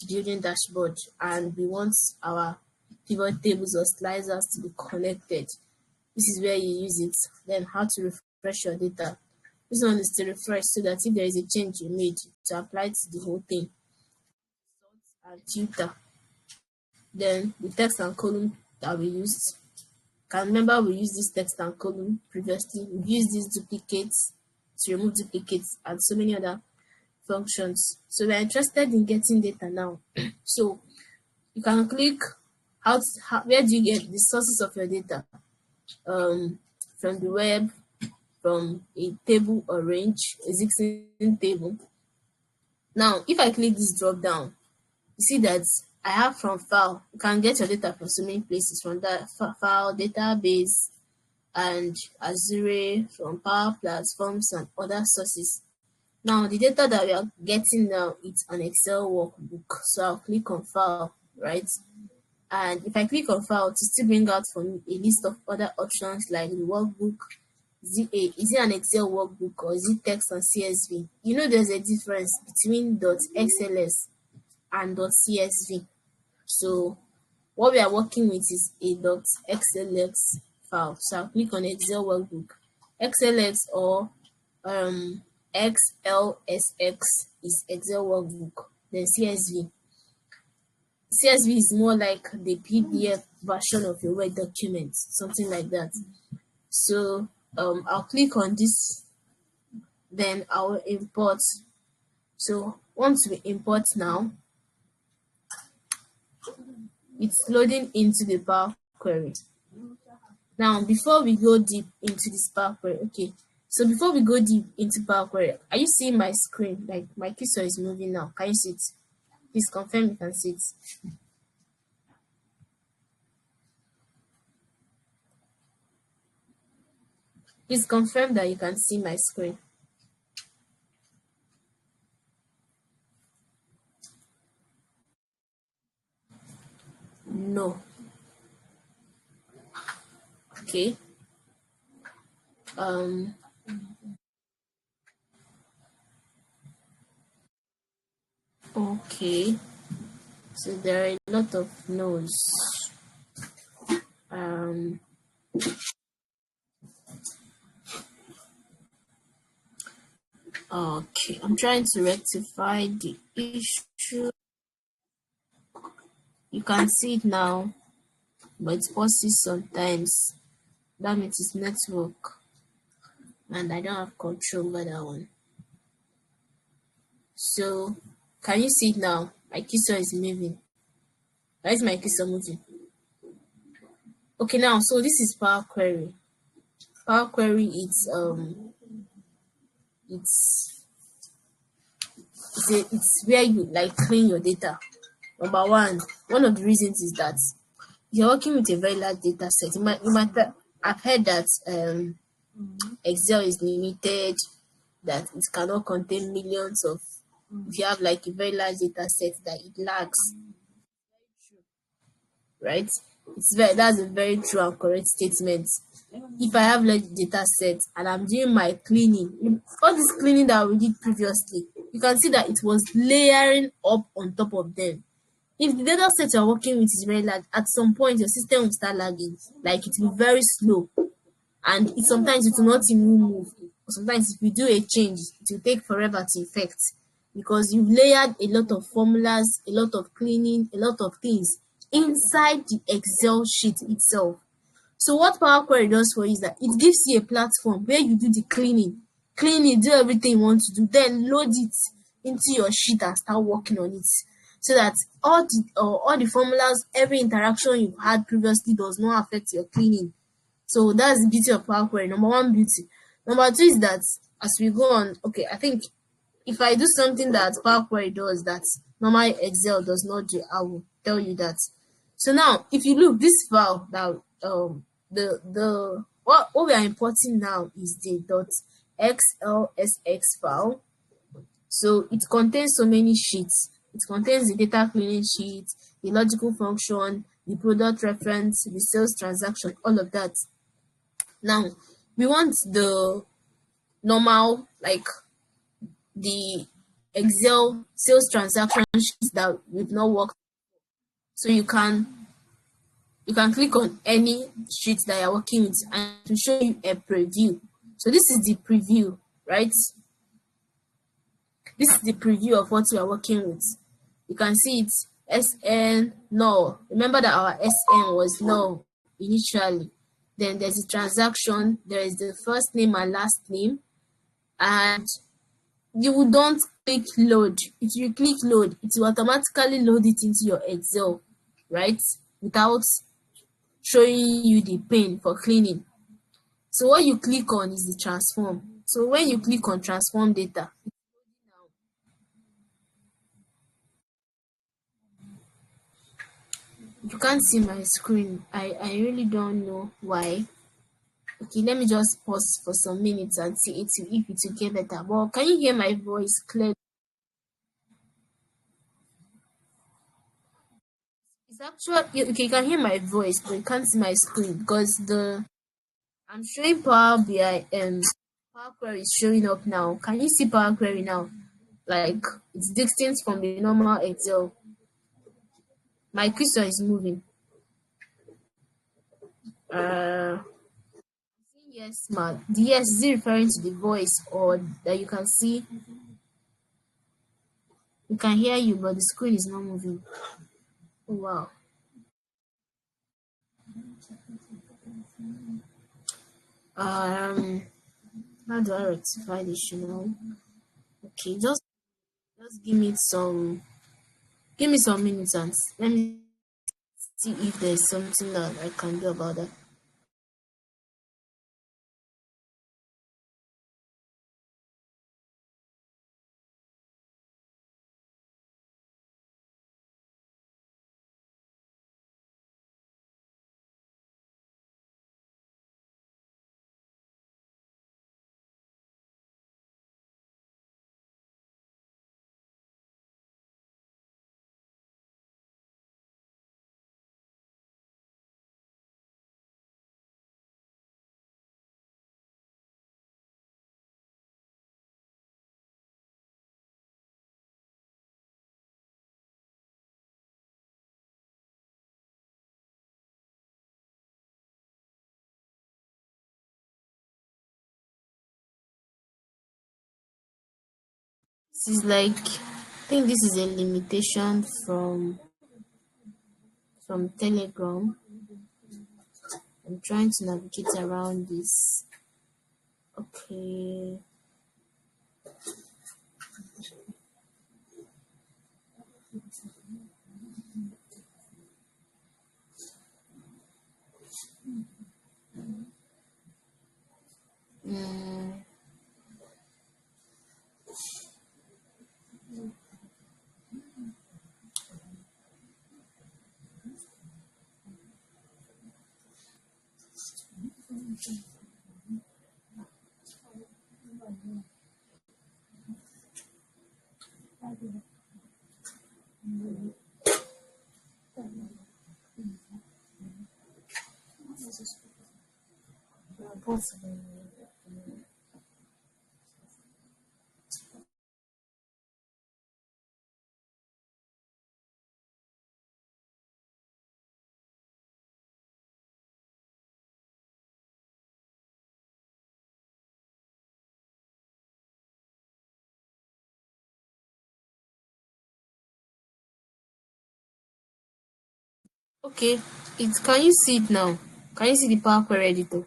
building dashboard and we want our pivot tables or slicers to be connected. This is where you use it. Then how to refresh your data. This one is to refresh so that if there is a change you made to apply to the whole thing. And filter. Then the text and column that we used. Can remember we used this text and column previously. We've used these duplicates to remove duplicates and so many other functions. So we're interested in getting data now. So you can click where do you get the sources of your data? From the web, from a table or range, existing table. Now, if I click this drop down, you see that I have from file. You can get your data from so many places, from that file, database, and Azure, from Power Platforms and other sources. Now, the data that we are getting now, it's an Excel workbook. So I'll click on file, right? And if I click on file, to still bring out for me a list of other options like the workbook. Is it an Excel workbook or is it text and CSV? You know there's a difference between .xls and .csv. So what we are working with is a .xlx file. So I'll click on Excel workbook. XLX or XLSX is Excel workbook. Then CSV. CSV is more like the PDF version of your Word document, something like that. So I'll click on this, then I'll import. So once we import now, it's loading into the Power Query. Now, before we go deep into this Power Query, okay. So before we go deep into Power Query, are you seeing my screen? Like my cursor is moving now. Can you see it? Please confirm you can see it. Please confirm that you can see my screen. No. Okay. Okay. So there are a lot of no's. Okay, I'm trying to rectify the issue. You can see it now, but it pauses sometimes. That means it's network, and I don't have control over that one. So, can you see it now? My cursor is moving. Why is my cursor moving? Okay, now, so this is Power Query. Power Query, it's where you like clean your data. Number one of the reasons is that you're working with a very large data set. I've heard that Excel is limited, that it cannot contain millions of. If you have like a very large data set, that it lags. Right? That's a very true and correct statement. If I have large data set and I'm doing my cleaning, all this cleaning that we did previously, you can see that it was layering up on top of them. If the data set you're working with is very large, at some point your system will start lagging, like it will be very slow, and sometimes it will not even move. Sometimes if you do a change, it will take forever to effect because you've layered a lot of formulas, a lot of cleaning, a lot of things inside the Excel sheet itself. So what Power Query does for you is that it gives you a platform where you do the cleaning, do everything you want to do, then load it into your sheet and start working on it, so that all the formulas, every interaction you've had previously does not affect your cleaning. So that's the beauty of Power Query. Number one beauty. Number two is that as we go on, okay, I think if I do something that Power Query does that normal Excel does not do, I will tell you that. So now, if you look, this file that what we are importing now is the .xlsx file. So it contains so many sheets. It contains the data cleaning sheet, the logical function, the product reference, the sales transaction, all of that. Now, we want the normal, like the Excel sales transaction sheets that we've not worked. So you can click on any sheet that you're working with and to show you a preview. So this is the preview, right? This is the preview of what we are working with. You can see it SN null. Remember that our SN was null initially. then there's the transaction, there is the first name and last name, and you don't click load. If you click load, it will automatically load it into your Excel, right? Without showing you the pane for cleaning. So what you click on is the transform. So when you click on transform data, you can't see my screen. I really don't know why. Okay, let me just pause for some minutes and see if it will get better. Well, can you hear my voice clearly? It's actually okay. You can hear my voice, but you can't see my screen because the I'm showing Power BI and Power Query is showing up now. Can you see Power Query now? Like it's distinct from the normal Excel. My cursor is moving. Uh, yes, ma. The yes is it referring to the voice or that you can see? We can hear you, but the screen is not moving. Oh, wow. Um, how do I rectify this? Okay, just give me some minutes and let me see if there's something that I can do about that. This is like I think this is a limitation from Telegram. I'm trying to navigate around this. Okay. Mm, okay. Can you see it now? Can you see the Power Query editor?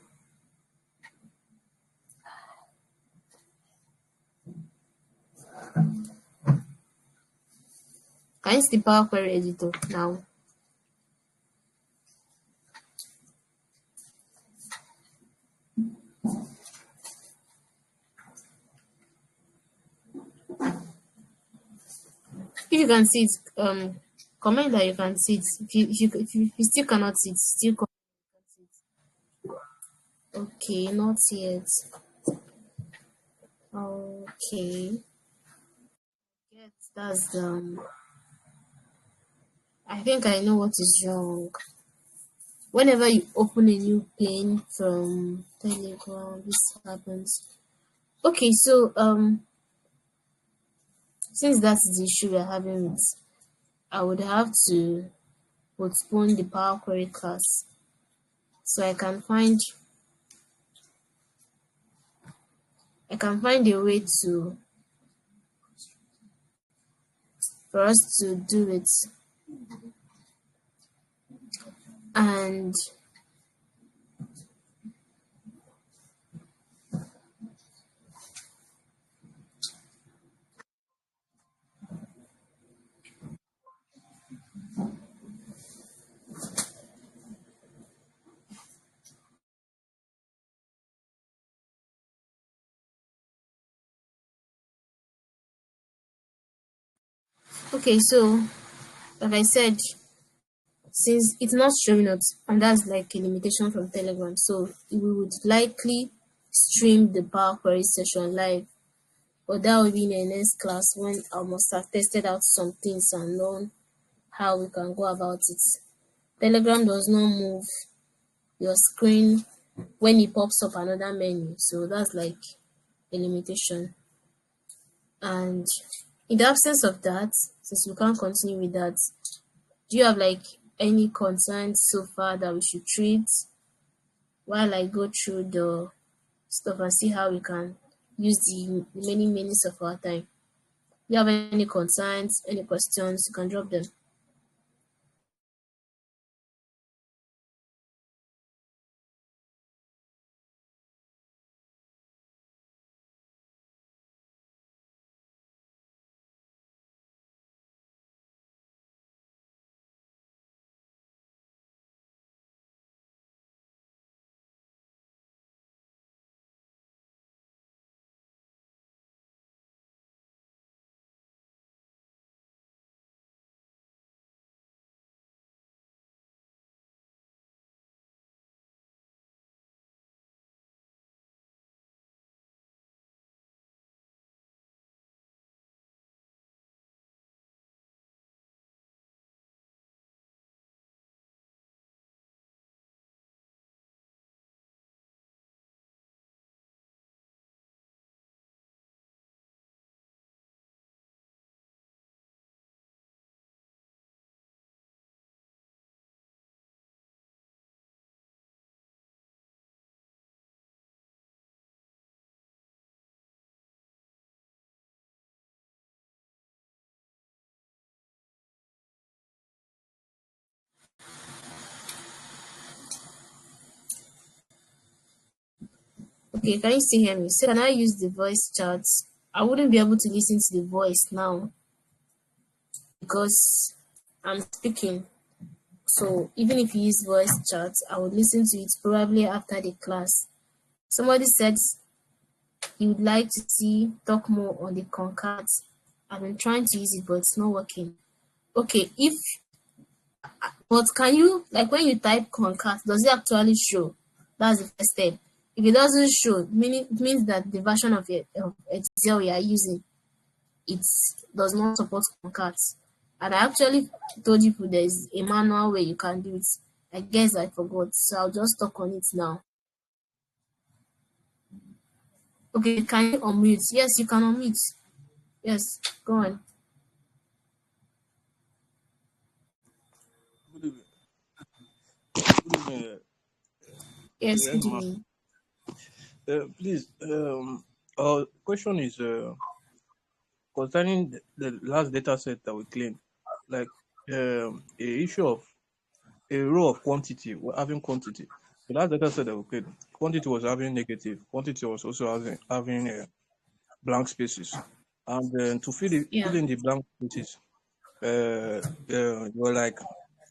Can you see the Power Query editor now? If you can see it, comment that you can see it. If you still cannot see it, still comment. Okay, not yet. Okay. Yes, that's I think I know what is wrong. Whenever you open a new pane from Telegram, this happens. Okay, so since that's the issue we're having with, I would have to postpone the Power Query class so I can find a way to for us to do it. And Okay, so like I said, since it's not showing up, and that's like a limitation from Telegram, so we would likely stream the Power Query session live, but that will be in the next class when I must have tested out some things and known how we can go about it. Telegram does not move your screen when it pops up another menu, so that's like a limitation. And in the absence of that, since we can't continue with that, do you have like any concerns so far that we should treat while I go through the stuff and see how we can use the remaining minutes of our time? Do you have any concerns, any questions? You can drop them. Okay, can you still hear me? So can I use the voice chat? I wouldn't be able to listen to the voice now because I'm speaking. So even if you use voice chat, I would listen to it probably after the class. Somebody said he would like to see talk more on the Concat. I've been trying to use it, but it's not working. Okay, but can you, like when you type Concat, does it actually show? That's the first step. If it doesn't show, meaning it means that the version of Excel you are using, it does not support Concat. And I actually told you there is a manual way you can do it. I guess I forgot, so I'll just talk on it now. Okay, can you unmute? Yes, you can unmute. Yes, go on. Good evening. Good evening. Yes, good Yes, ma'am. evening. Please, our question is concerning the last data set that we cleaned, like a issue of a row of quantity. We're having quantity. The last data set that we cleaned, quantity was having negative. Quantity was also having blank spaces, and then to Yeah. fill in the blank spaces, you're like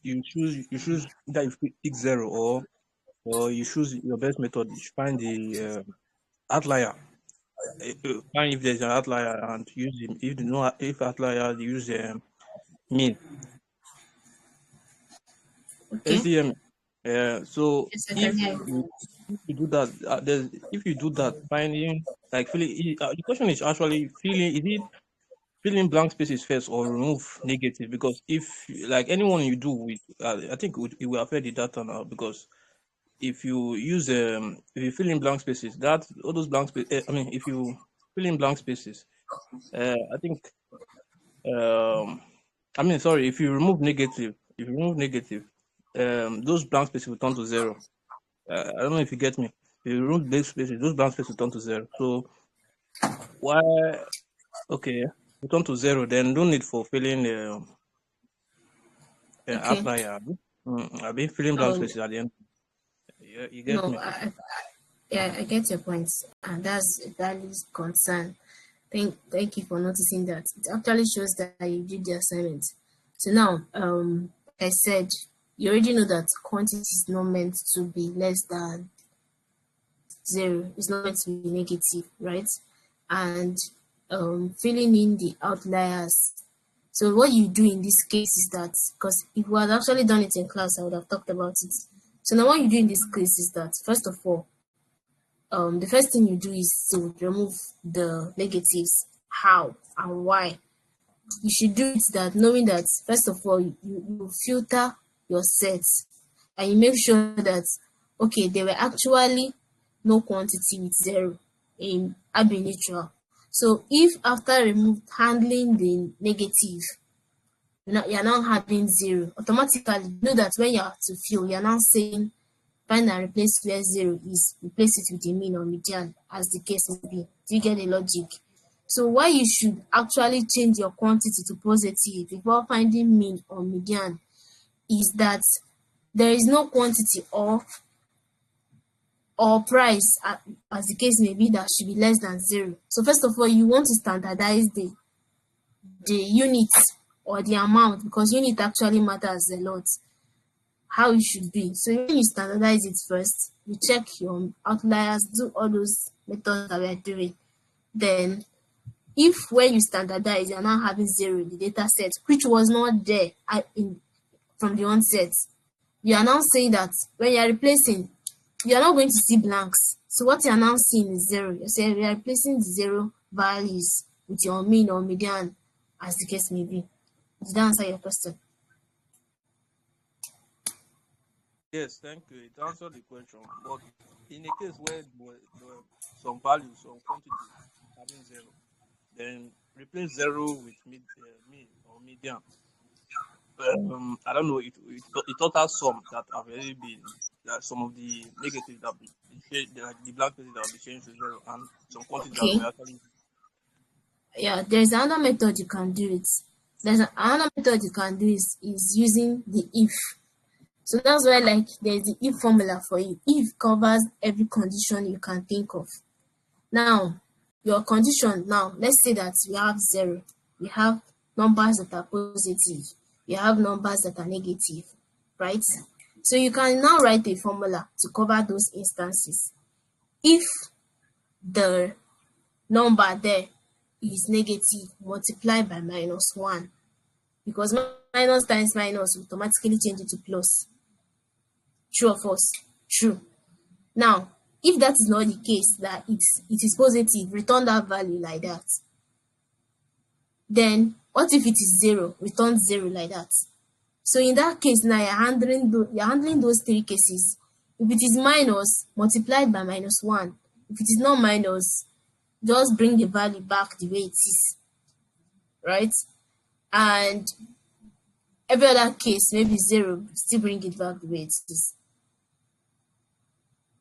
you choose either you pick zero or you choose your best method. You find the outlier. Find if there's an outlier and use it. If you know if outlier, you use mean. Okay. SDM. So Yes, I can hear you. if you do that, if you do that, finding like filling. The question is actually filling. Is it filling blank spaces first or remove negative? Because if like anyone you do with, I think it will affect the data now because if you use if you fill in blank spaces, that all those blank spaces. I mean, if you fill in blank spaces, I think I mean sorry, if you remove negative, those blank spaces will turn to zero. I don't know if you get me. If you remove blank spaces, those blank spaces will turn to zero. So why? Okay, we turn to zero. Then no need for filling Okay. outlier. I've been filling blank Oh, spaces at the end. Yeah, you get no, me. yeah, I get your point, and that's a valid concern. Thank you for noticing that. It actually shows that you did the assignment. So now, like I said, you already know that quantity is not meant to be less than zero. It's not meant to be negative, right? And filling in the outliers. So what you do in this case is that, because if we had actually done it in class, I would have talked about it. So now what you do in this case is that, first of all, the first thing you do is to remove the negatives. How and why? You should do it that knowing that, first of all, you filter your sets and you make sure that, okay, there were actually no quantity with zero in ab initio. So if after handling the negative, you're now having zero, automatically you know that when you have to fill, you're now saying find and replace where zero is, replace it with a mean or median, as the case may be. Do you get the logic? So why you should actually change your quantity to positive before finding mean or median is that there is no quantity or price, as the case may be, that should be less than zero. So first of all, you want to standardize the units or the amount, because unit actually matters a lot, how it should be. So when you standardize it first, you check your outliers, do all those methods that we are doing. Then if when you standardize, you're now having zero in the data set, which was not there from the onset, you are now saying that when you are replacing, you are not going to see blanks. So what you are now seeing is zero. You're saying we are replacing the zero values with your mean or median, as the case may be. Did that answer your question? Yes, thank you. It answered the question. But in a case where there were some values, some quantity having zero, then replace zero with mean or median. I don't know. It total some that have already been, some of the negatives that be changed, like the blank spaces that will be changed to zero, and some quantity that Okay. will actually. Yeah, there's another method you can do it. Another method you can do is using the if. So that's why, like, there's the if formula for you. If covers every condition you can think of. Now, your condition, now, let's say that we have zero. We have numbers that are positive. We have numbers that are negative, right? So you can now write a formula to cover those instances. If the number there is negative, multiply by -1, because minus times minus will automatically change it to plus. True or false? True. Now, if that is not the case, that it is positive, return that value like that. Then what if it is zero? Return zero like that. So in that case, now you're handling those three cases. If it is minus, multiplied by -1. If it is not minus, just bring the value back the way it is, right? And every other case, maybe zero, still bring it back the way it is.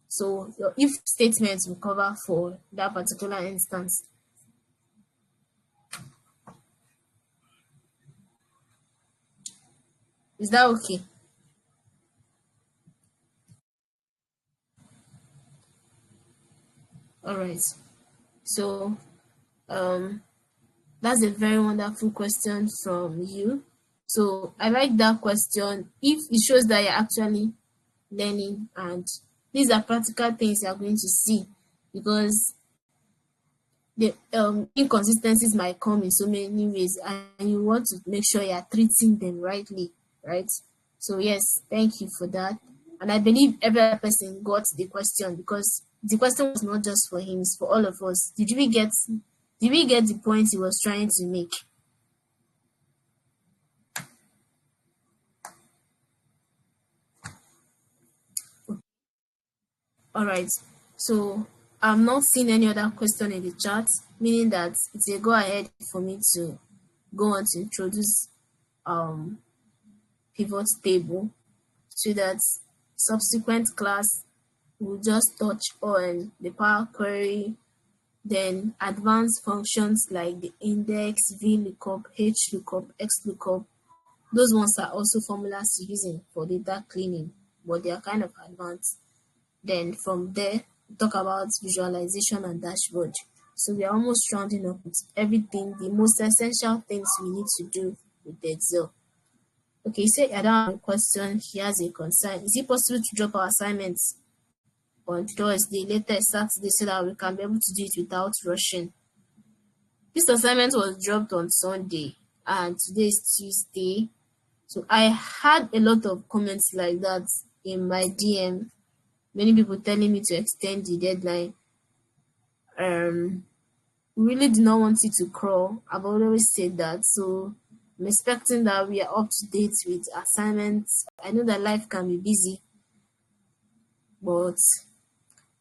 So your if statement will cover for that particular instance. Is that okay? All right. So that's a very wonderful question from you. So I like that question. If it shows that you're actually learning, and these are practical things you're going to see, because the inconsistencies might come in so many ways, and you want to make sure you're treating them rightly, right? So yes, thank you for that. And I believe every other person got the question, because the question was not just for him, it's for all of us. Did we get the point he was trying to make? All right. So I'm not seeing any other question in the chat, meaning that it's a go ahead for me to go on to introduce pivot table, so that subsequent class will just touch on the Power Query, then advanced functions like the index, VLOOKUP, HLOOKUP, XLOOKUP. Those ones are also formulas using for data cleaning, but they are kind of advanced. Then from there, we talk about visualization and dashboard. So we are almost rounding up with everything, the most essential things we need to do with Excel. Okay, say I don't have a question, he has a concern. Is it possible to drop our assignments on Thursday, latest Saturday, so that we can be able to do it without rushing? This assignment was dropped on Sunday. and today is Tuesday. So I had a lot of comments like that in my DM. Many people telling me to extend the deadline. Really do not want it to crawl. I've always said that. So I'm expecting that we are up to date with assignments. I know that life can be busy, but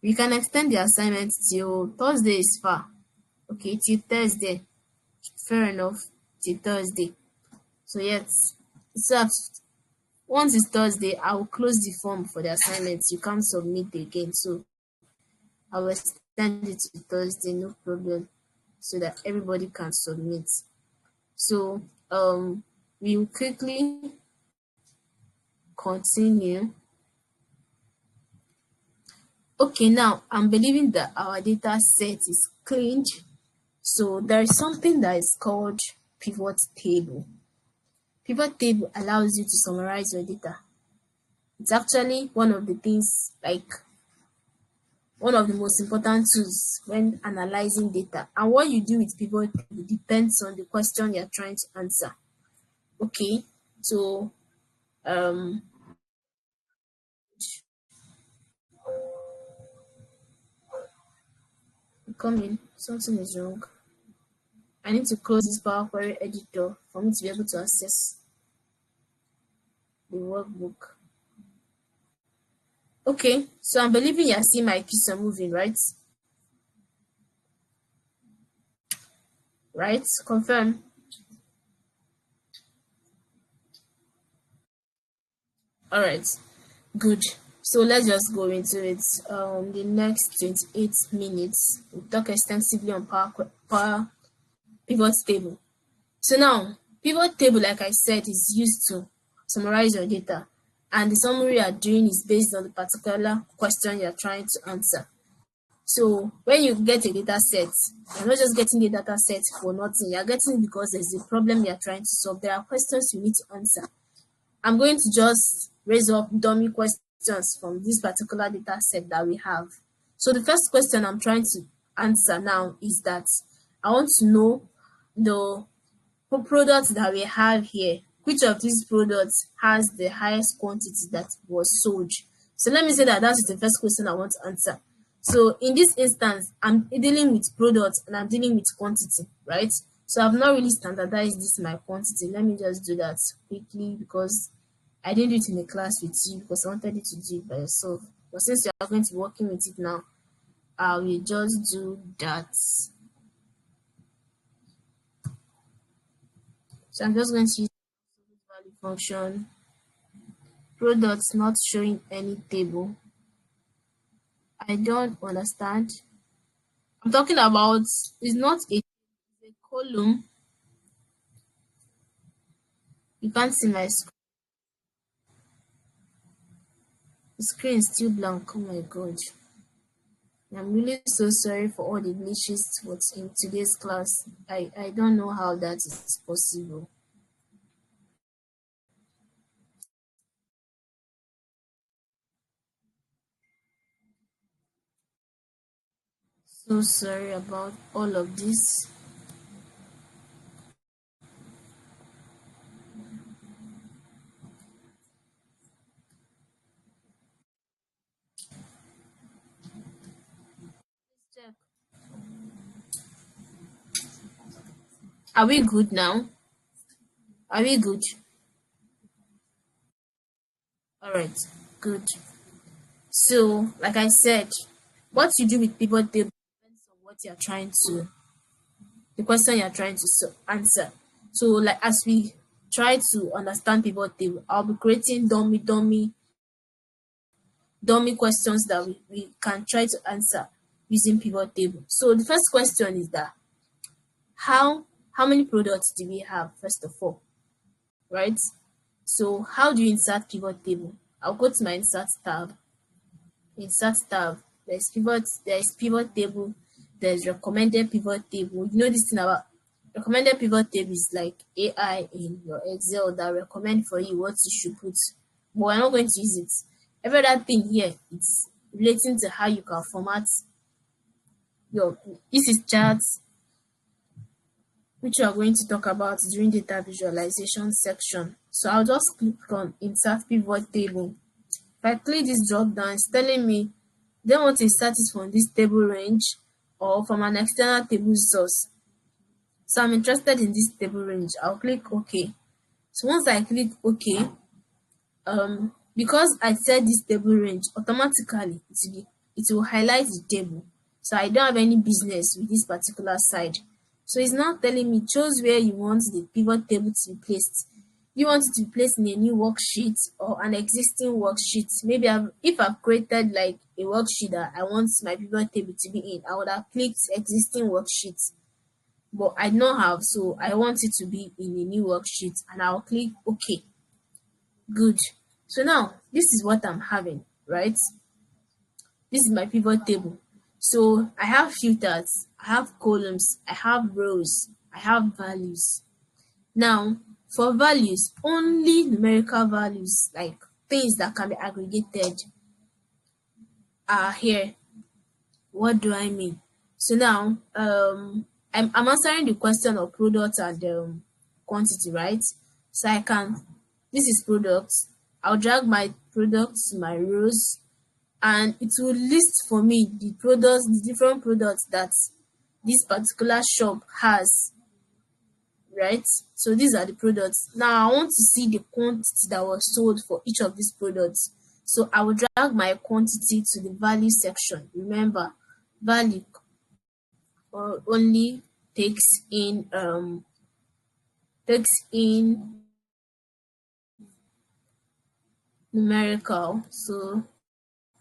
we can extend the assignment till Thursday is far. Okay, till Thursday. Fair enough. Till Thursday. So yes. So once it's Thursday, I will close the form for the assignments. You can't submit again. So I will extend it to Thursday, no problem, so that everybody can submit. So we will quickly continue. Okay, now I'm believing that our data set is cleaned. So there is something that is called pivot table. Pivot table allows you to summarize your data. It's actually one of the things, like one of the most important tools when analyzing data. And what you do with pivot table depends on the question you're trying to answer. Okay, so come in, something is wrong. I need to close this Power Query editor for me to be able to access the workbook. Okay, so I'm believing you're seeing my cursor moving, right? Right? Confirm. All right, good. So let's just go into it. The next 28 minutes, we'll talk extensively on Power Pivot Table. So now, pivot table, like I said, is used to summarize your data, and the summary you are doing is based on the particular question you're trying to answer. So when you get a data set, you're not just getting the data set for nothing. You're getting it because there's a problem you're trying to solve. There are questions you need to answer. I'm going to just raise up dummy questions from this particular data set that we have. So the first question I'm trying to answer now is that I want to know the products that we have here. Which of these products has the highest quantity that was sold? So let me say that that's the first question I want to answer. So in this instance, I'm dealing with products and I'm dealing with quantity, right? So I've not really standardized this my quantity. Let me just do that quickly because I didn't do it in the class with you because I wanted you to do it by yourself. But since you are going to be working with it now, I will just do that. So I'm just going to use the value function. Products not showing any table. I don't understand. I'm talking about, it's not a column. You can't see my screen. The screen is still blank. Oh my god. I'm really so sorry for all the glitches what's in today's class. I don't know how that is possible. So sorry about all of this. Check. Are we good now? Are we good? All right, good. So, like I said, what you do with pivot table depends on what you're trying to, the question you're trying to answer. So, like as we try to understand pivot table, I'll be creating dummy questions that we can try to answer using pivot table. So the first question is that how many products do we have, first of all, right? So how do you insert pivot table? I'll go to my insert tab. There's pivot table, there's recommended pivot table. You know this thing about recommended pivot table is like AI in your Excel that recommend for you what you should put, but we're not going to use it. Every other thing here, it's relating to how you can format your, this is charts, which we are going to talk about during data visualization section. So I'll just click on insert pivot table. If I click this drop down, it's telling me they want to insert it from this table range or from an external table source. So I'm interested in this table range. I'll click OK. So once I click OK, because I set this table range, automatically it will highlight the table. So I don't have any business with this particular side. So it's now telling me choose where you want the pivot table to be placed. You want it to be placed in a new worksheet or an existing worksheet. Maybe if I've created like a worksheet that I want my pivot table to be in, I would have clicked existing worksheet. But I don't have, so I want it to be in a new worksheet, and I'll click OK. Good. So now this is what I'm having, right? This is my pivot table. So I have filters, I have columns, I have rows, I have values. Now for values, only numerical values, like things that can be aggregated, are here. What do I mean? So now I'm answering the question of product and quantity, right? So this is products. I'll drag my products to my rows, and it will list for me the different products that this particular shop has, right? So these are the products. Now I want to see the quantity that was sold for each of these products. So I will drag my quantity to the value section. Remember, value only takes in numerical. So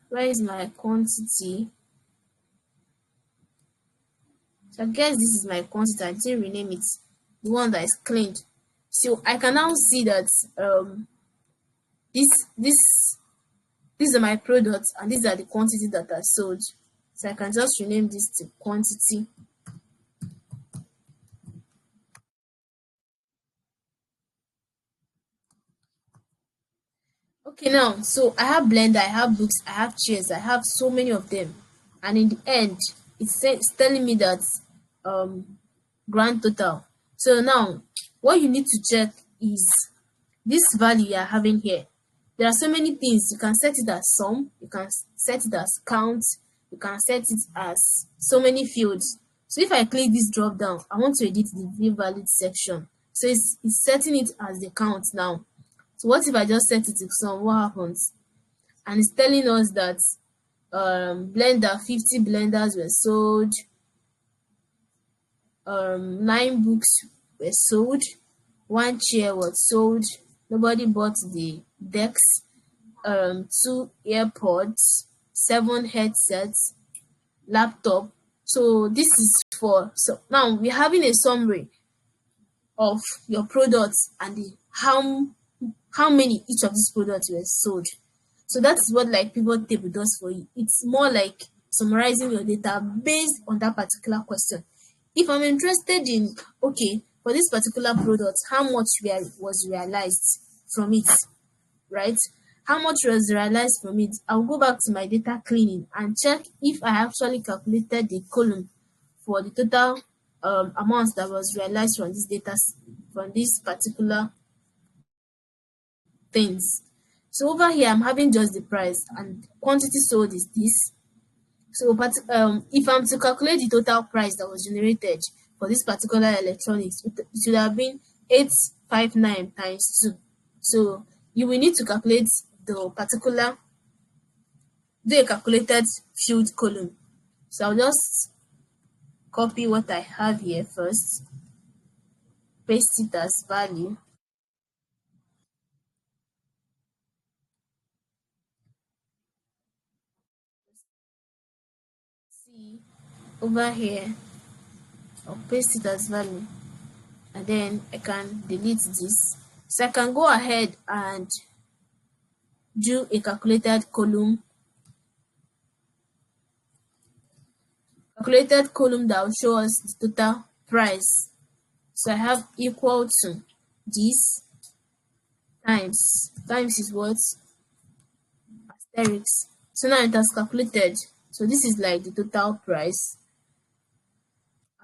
where is my quantity? So I guess this is my quantity. I didn't rename it, the one that is cleaned. So I can now see that these are my products and these are the quantity that are sold. So I can just rename this to quantity. Okay, now, so I have blender, I have books, I have chairs, I have so many of them. And in the end, it's telling me that grand total. So now, what you need to check is this value you are having here. There are so many things. You can set it as sum, you can set it as count, you can set it as so many fields. So if I click this drop down, I want to edit the view valid section. So it's setting it as the count now. So what if I just set it to sum? What happens? And it's telling us that blender 50 blenders were sold, 9 books were sold, 1 chair was sold, nobody bought the decks, 2 AirPods, 7 headsets, laptop. So this is so now we're having a summary of your products and how many each of these products were sold. So that's what like pivot table does for you. It's more like summarizing your data based on that particular question. If I'm interested in, okay, for this particular product, how much was realized from it, right? How much was realized from it? I'll go back to my data cleaning and check if I actually calculated the column for the total amount that was realized from this data, from this particular things. So over here, I'm having just the price and quantity sold is this. So, but if I'm to calculate the total price that was generated for this particular electronics, it should have been 859 times 2. So you will need to calculate the particular, do a calculated field column. So I'll just copy what I have here first, paste it as value. See over here, I'll paste it as value, and then I can delete this. So I can go ahead and do a calculated column that will show us the total price. So I have equal to this times is what? Asterisk. So now it has calculated. So this is like the total price.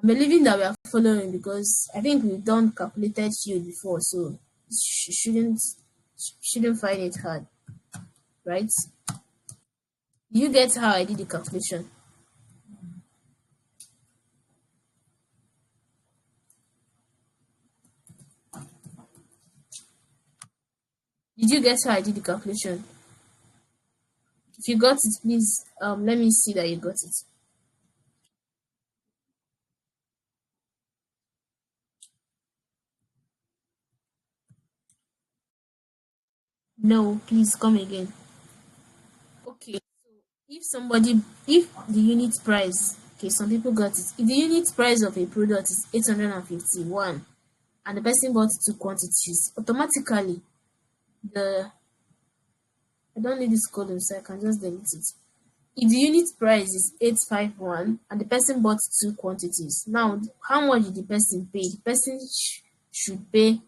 believing that we are following because I think we've done calculated yield before, so shouldn't find it hard, right? You get how I did the calculation? Did you get how I did the calculation? If you got it, please let me see that you got it. No, please come again. Okay, if the unit price, okay, some people got it. If the unit price of a product is 851 and the person bought two quantities, automatically the I don't need this column, so I can just delete it. If the unit price is 851 and the person bought two quantities, now how much did the person pay? The person should pay,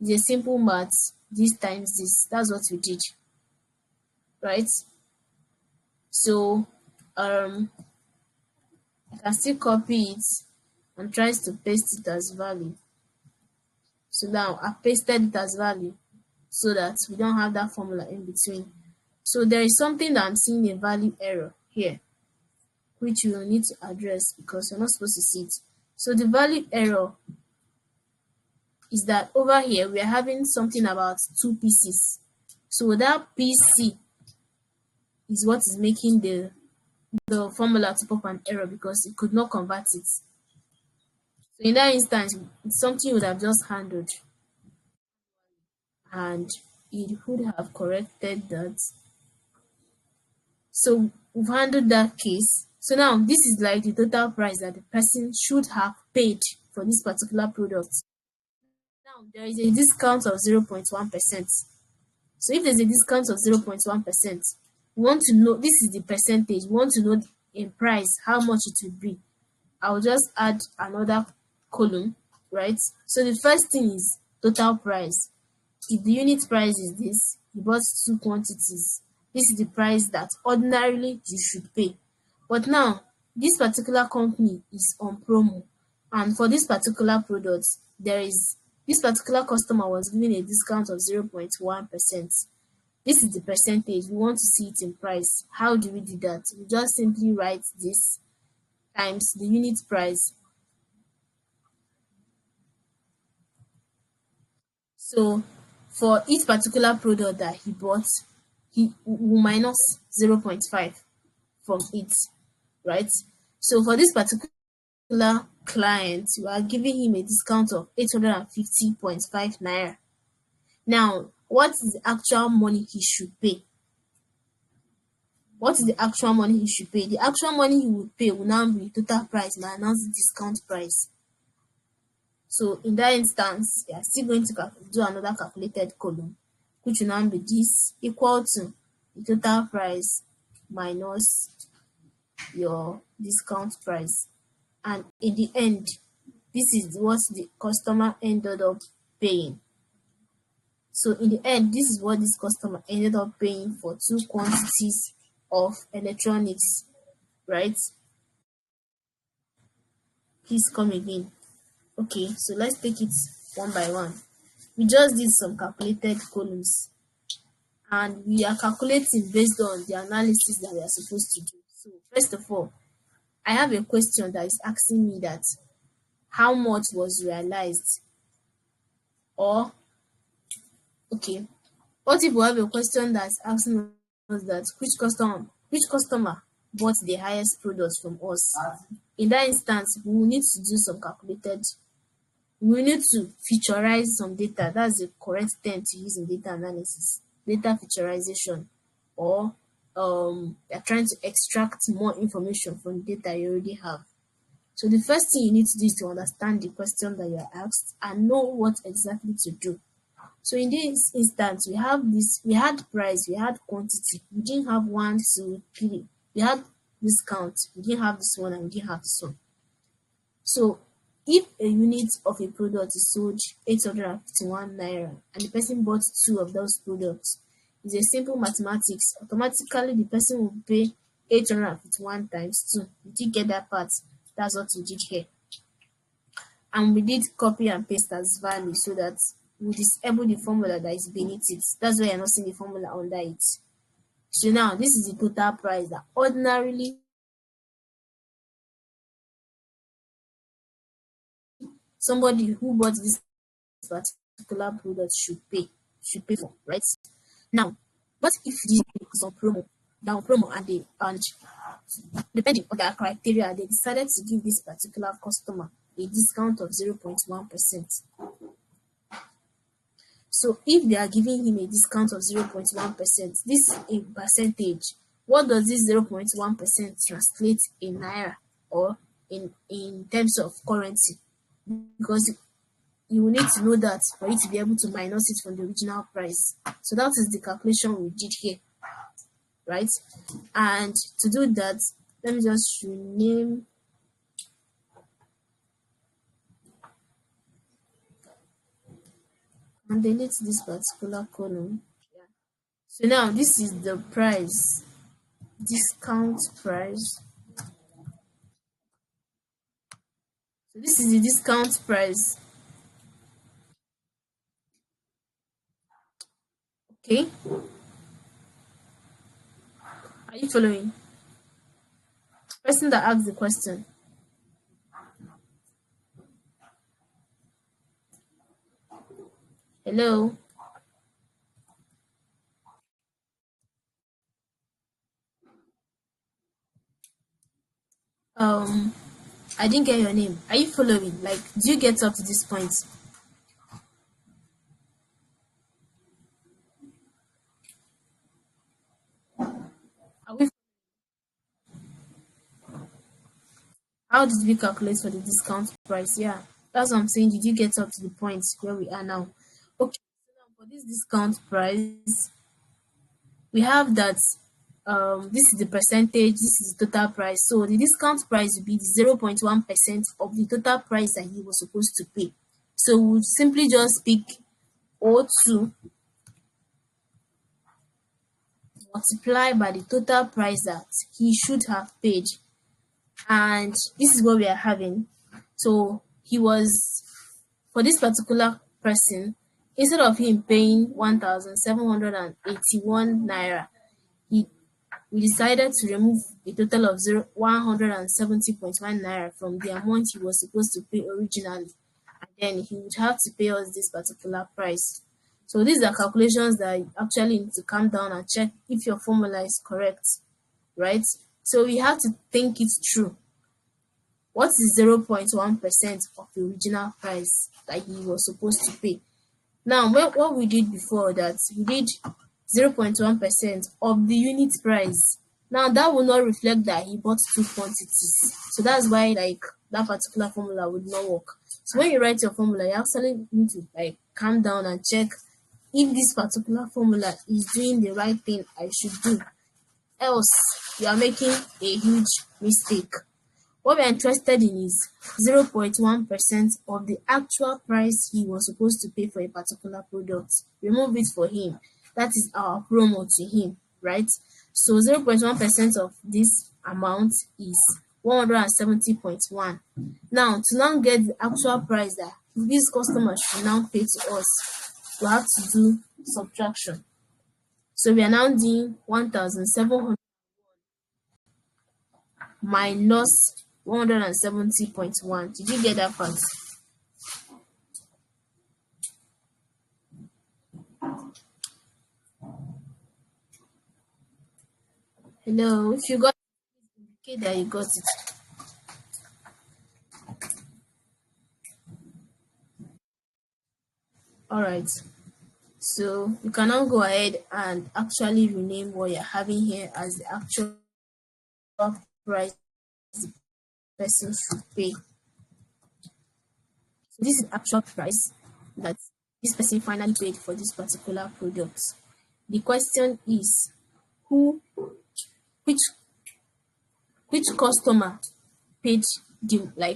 it's a simple math, this times this. That's what we did, right? So I can still copy it and try to paste it as value. So now I pasted it as value so that we don't have that formula in between. So there is something that I'm seeing a value error here, which we will need to address because you're not supposed to see it. So the value error is that over here we are having something about two pieces. So that PC is what is making the formula to pop an error because it could not convert it. So in that instance, it's something you would have just handled and it would have corrected that. So we've handled that case. So now this is like the total price that the person should have paid for this particular product. Now there is a discount of 0.1%. So if there's a discount of 0.1%, we want to know, this is the percentage, we want to know in price how much it will be. I'll just add another column, right? So the first thing is total price. If the unit price is this, you bought two quantities, this is the price that ordinarily you should pay. But now, this particular company is on promo, and for this particular product, this particular customer was given a discount of 0.1%. This is the percentage. We want to see it in price. How do we do that? We just simply write this times the unit price. So for each particular product that he bought, he will minus 0.5 from it, right? So for this particular client, you are giving him a discount of 850.5 naira. Now, what is the actual money he should pay? What is the actual money he should pay? The actual money he would pay will now be total price minus the discount price. So in that instance, you are still going to do another calculated column, which will now be this equal to the total price minus your discount price. And in the end, this is what the customer ended up paying. So in the end, this is what this customer ended up paying for two quantities of electronics, right? Please come again. Okay, so let's take it one by one. We just did some calculated columns and we are calculating based on the analysis that we are supposed to do. So first of all, I have a question that is asking me that how much was realized, or okay, what if we have a question that's asking us that which customer bought the highest products from us? In that instance, we will need to do some calculated, we need to featureize some data. That's the correct term to use in data analysis. Data featureization, or you're trying to extract more information from the data you already have. So the first thing you need to do is to understand the question that you are asked and know what exactly to do. So in this instance, we had price, we had quantity, we didn't have 1, 2, 3. We had discount, we didn't have this one and we didn't have this one. So if a unit of a product is sold 851 naira and the person bought two of those products, it's a simple mathematics. Automatically, the person will pay 851 times 2. You did get that part. That's what we did here. and we did copy and paste as value so that we disable the formula that is beneath it. That's why you're not seeing the formula under it. So now this is the total price that ordinarily somebody who bought this particular product should pay for, right? Now, what if this is on promo, down promo, and depending on their criteria, they decided to give this particular customer a discount of 0.1%. So if they are giving him a discount of 0.1%, this in percentage, what does this 0.1% translate in naira or in terms of currency? Because you will need to know that for you to be able to minus it from the original price. So that is the calculation we did here, right? And to do that, let me just rename and delete this particular column. So now this is the price, discount price. So this is the discount price. Okay, are you following? Person that asked the question. Hello. I didn't get your name. Are you following? Like, do you get up to this point? Are we, how did we calculate for the discount price? Yeah, that's what I'm saying. Did you get up to the point where we are now? Okay, so now for this discount price, we have that this is the percentage, this is the total price. So the discount price will be 0.1% of the total price that he was supposed to pay. So we'll simply just pick O2 multiply by the total price that he should have paid. And this is what we are having. So he was, for this particular person, instead of him paying 1,781 naira, we decided to remove a total of 170.1 naira from the amount he was supposed to pay originally, and then he would have to pay us this particular price. So these are calculations that you actually need to calm down and check if your formula is correct, right? So you have to think it through. What is 0.1% of the original price that he was supposed to pay? Now, what we did before that, we did 0.1% of the unit price. Now, that will not reflect that he bought two quantities. So that's why, like, that particular formula would not work. So when you write your formula, you actually need to, like, calm down and check if this particular formula is doing the right thing I should do. Else, you are making a huge mistake. What we are interested in is 0.1% of the actual price he was supposed to pay for a particular product. Remove it for him. That is our promo to him, right? So 0.1% of this amount is 170.1. Now, to now get the actual price that this customer should now pay to us, we have to do subtraction. So we are now doing 1,700 minus 170.1. Did you get that part? Hello, if you got it, indicate that you got it. All right. So you can now go ahead and actually rename what you're having here as the actual price the person should pay. So this is the actual price that this person finally paid for this particular product. The question is, who, which customer paid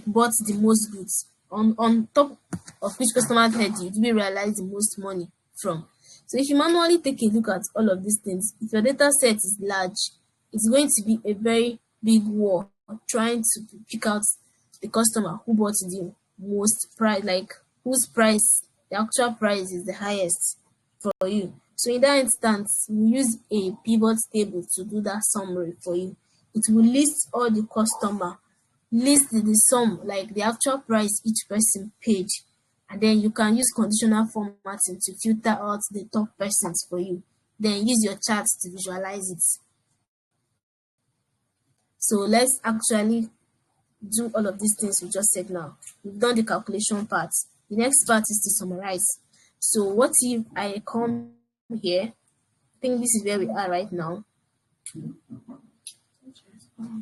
bought the most goods? On top of which customer's head did we realize the most money from? So if you manually take a look at all of these things, if your data set is large, it's going to be a very big war trying to pick out the customer who bought most price, like whose price, the actual price is the highest for you. So in that instance, we use a pivot table to do that summary for you. It will list all the customer, list the sum, like the actual price each person paid, and then you can use conditional formatting to filter out the top persons for you. Then use your charts to visualize it. So let's actually do all of these things we just said now. We've done the calculation part. The next part is to summarize. So what if I come here? I think this is where we are right now.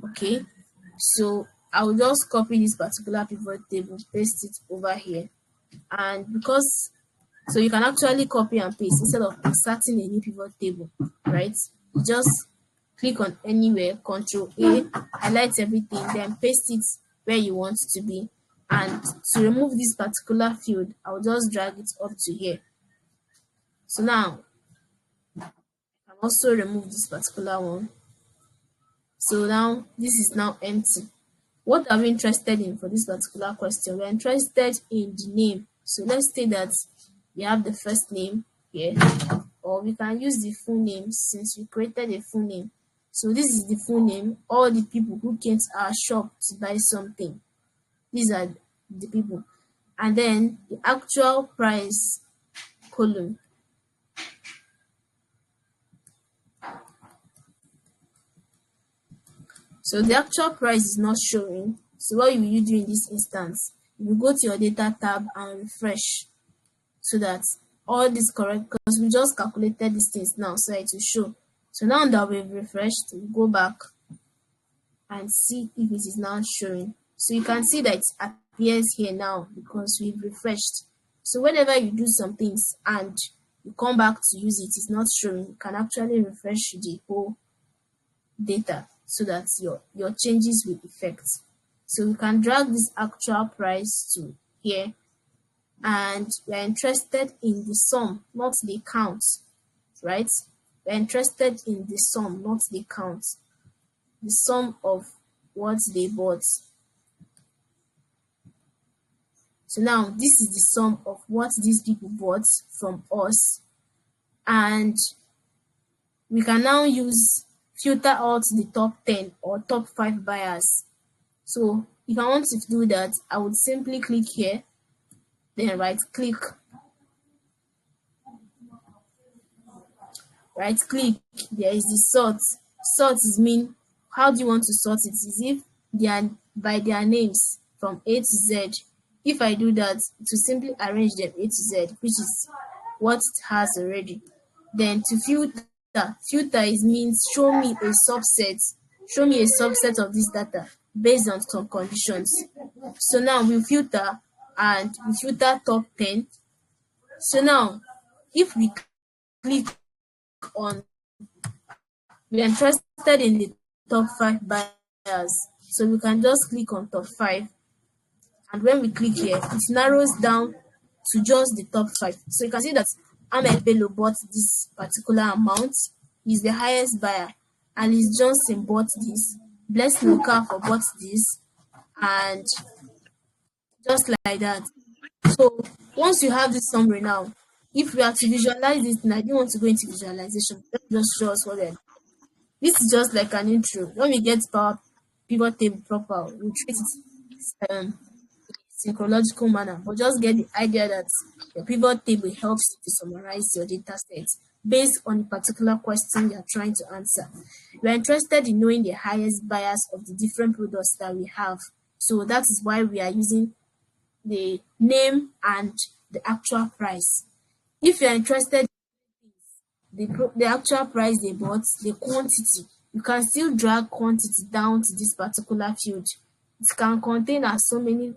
Okay. So I'll just copy this particular pivot table, paste it over here. And because, so you can actually copy and paste instead of inserting a new pivot table, right? You just click on anywhere, Control A, highlight everything, then paste it where you want it to be. And to remove this particular field, I'll just drag it up to here. So now, I can also remove this particular one. So now, this is now empty. What are we interested in for this particular question? We're interested in the name. So let's say that we have the first name here, or we can use the full name since we created a full name. So this is the full name. All the people who came to our shop to buy something. These are the people. And then the actual price column. So the actual price is not showing. So what will you do in this instance? You go to your data tab and refresh so that all this correct, because we just calculated these things now, so it will show. So now that we've refreshed, we go back and see if it is now showing. So you can see that it appears here now because we've refreshed. So whenever you do some things and you come back to use it, it's not showing, you can actually refresh the whole data so that your changes will affect. So we can drag this actual price to here, and we're interested in the sum, not the count, right? We're interested in the sum, not the count. The sum of what they bought. So now this is the sum of what these people bought from us, and we can now use filter out the top 10 or top 5 buyers. So if I want to do that, I would simply click here, then right click, there is the sort. Sort is mean, how do you want to sort it? Is if they are by their names from A to Z. If I do that, it will simply arrange them A to Z, which is what it has already. Then to filter is means show me a subset of this data based on some conditions. So now we filter, and we filter top 10. So now if we click on, we are interested in the top 5 buyers, so we can just click on top 5, and when we click here, it narrows down to just the top 5. So you can see that Ahmed Bello bought this particular amount, he's the highest buyer, and Alice Johnson bought this, Blessing Okafor bought this, and just like that. So once you have this summary now, if we are to visualize this, and I didn't want to go into visualization, let me just show us what we're. This is just like an intro. When we get Power Pivot Table proper, we'll treat it synchronological manner, but just get the idea that your pivot table helps you to summarize your data sets based on a particular question you're trying to answer. We're interested in knowing the highest buyers of the different products that we have. So that is why we are using the name and the actual price. If you're interested in the actual price they bought, the quantity, you can still drag quantity down to this particular field. It can contain so many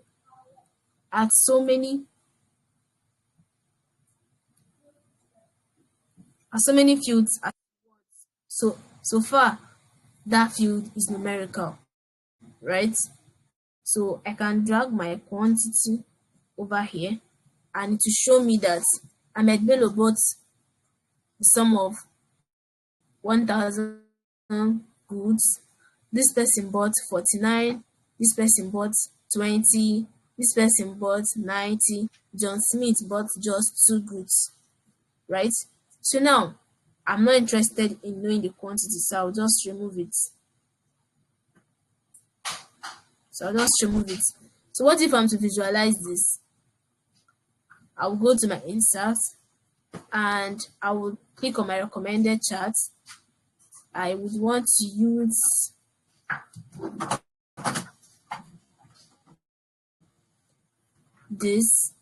fields. So far that field is numerical, right? So I can drag my quantity over here, and it will show me that Ahmed Bello bought the sum of 1,000 goods. This person bought 49, this person bought 20, This person bought 90, John Smith bought just 2 goods, right? So now I'm not interested in knowing the quantity, so I'll just remove it. So what if I'm to visualize this? I'll go to my inserts and I will click on my recommended charts. I would want to use this.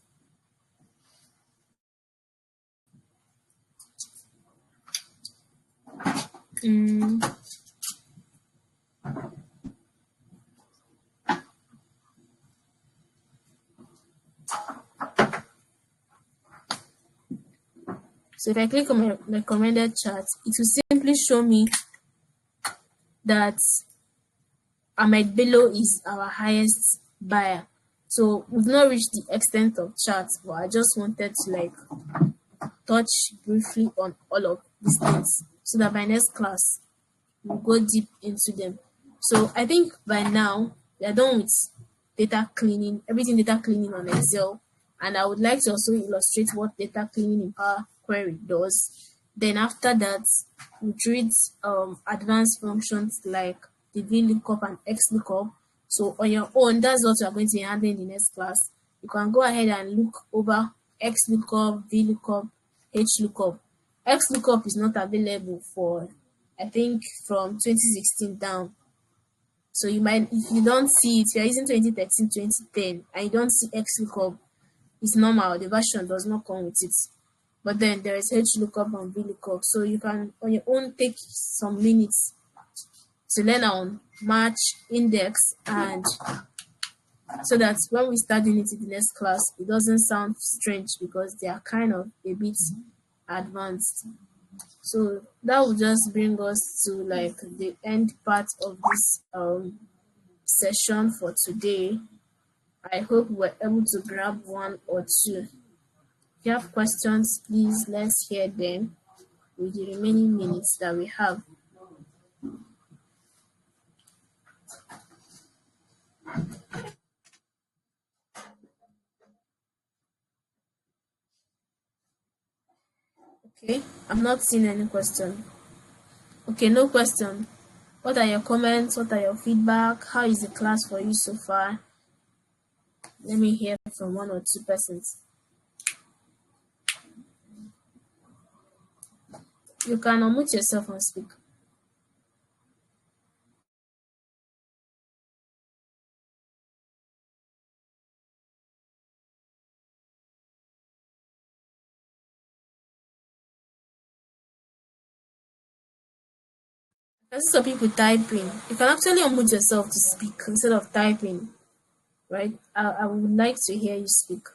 So if I click on my recommended charts, it will simply show me that Ahmed Bello is our highest buyer. So we've not reached the extent of charts, but I just wanted to like touch briefly on all of these things so that by next class we'll go deep into them. So I think by now we are done with data cleaning, everything data cleaning on Excel. And I would like to also illustrate what data cleaning in Power Query does. Then after that, we treat advanced functions like the VLOOKUP and XLOOKUP. So on your own, that's what we are going to be handling in the next class. You can go ahead and look over XLOOKUP, VLOOKUP, HLOOKUP. XLOOKUP is not available for, I think, from 2016 down. So you might, if you don't see it, if you're using 2013, 2010, and you don't see XLOOKUP, it's normal. The version does not come with it. But then there is HLOOKUP and VLOOKUP. So you can, on your own, take some minutes to learn on match, index, and so that when we start doing it in the next class, it doesn't sound strange because they are kind of a bit advanced. So that will just bring us to like the end part of this session for today. I hope we're able to grab one or two. If you have questions, please let's hear them with the remaining minutes that we have. Okay, I'm not seeing any question. Okay, no question. What are your comments? What are your feedback? How is the class for you so far? Let me hear from one or two persons. You can unmute yourself and speak. I see some people typing. You can actually unmute yourself to speak instead of typing, right? I would like to hear you speak.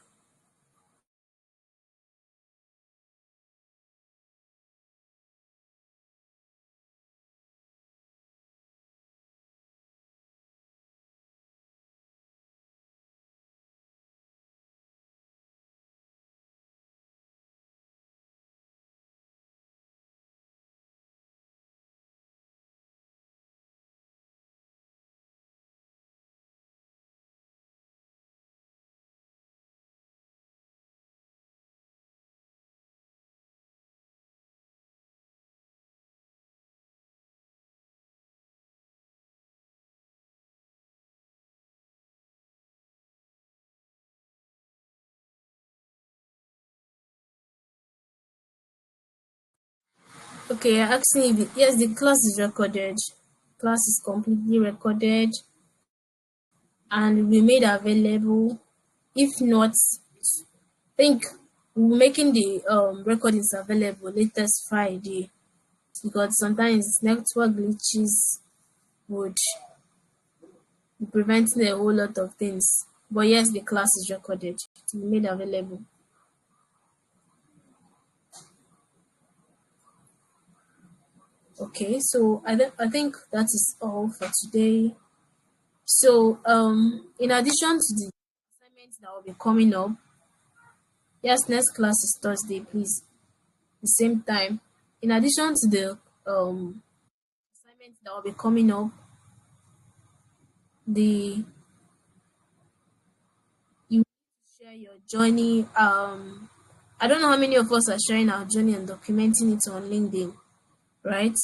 Okay, you're asking if yes, the class is recorded. Class is completely recorded and will be made available. If not, I think we're making the recordings available latest Friday because sometimes network glitches would be preventing a whole lot of things. But yes, the class is recorded. It will be made available. Okay, so I think that is all for today. So in addition to the assignments that will be coming up, yes, next class is Thursday, please. The same time. In addition to the assignments that will be coming up, the share your journey. I don't know how many of us are sharing our journey and documenting it on LinkedIn, right?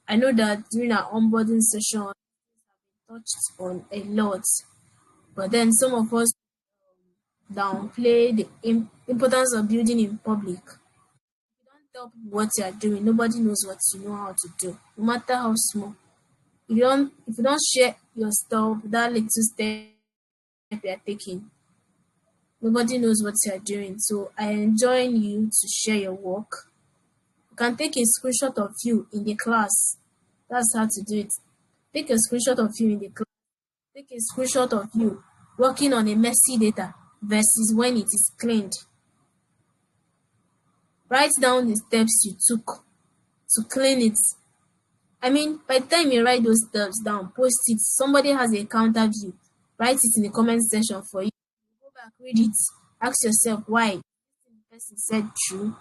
I know that during our onboarding session, touched on a lot, but then some of us downplay the importance of building in public. If you don't tell people what you are doing, nobody knows what you know how to do, no matter how small. If you don't share your stuff, that little step you are taking, nobody knows what you are doing. So I enjoin you to share your work. You can take a screenshot of you in the class. That's how to do it. Take a screenshot of you in the class. Take a screenshot of you working on a messy data versus when it is cleaned. Write down the steps you took to clean it. I mean, by the time you write those steps down, post it. Somebody has a counter view. Write it in the comment section for you. Go back, read it. Ask yourself why the person said true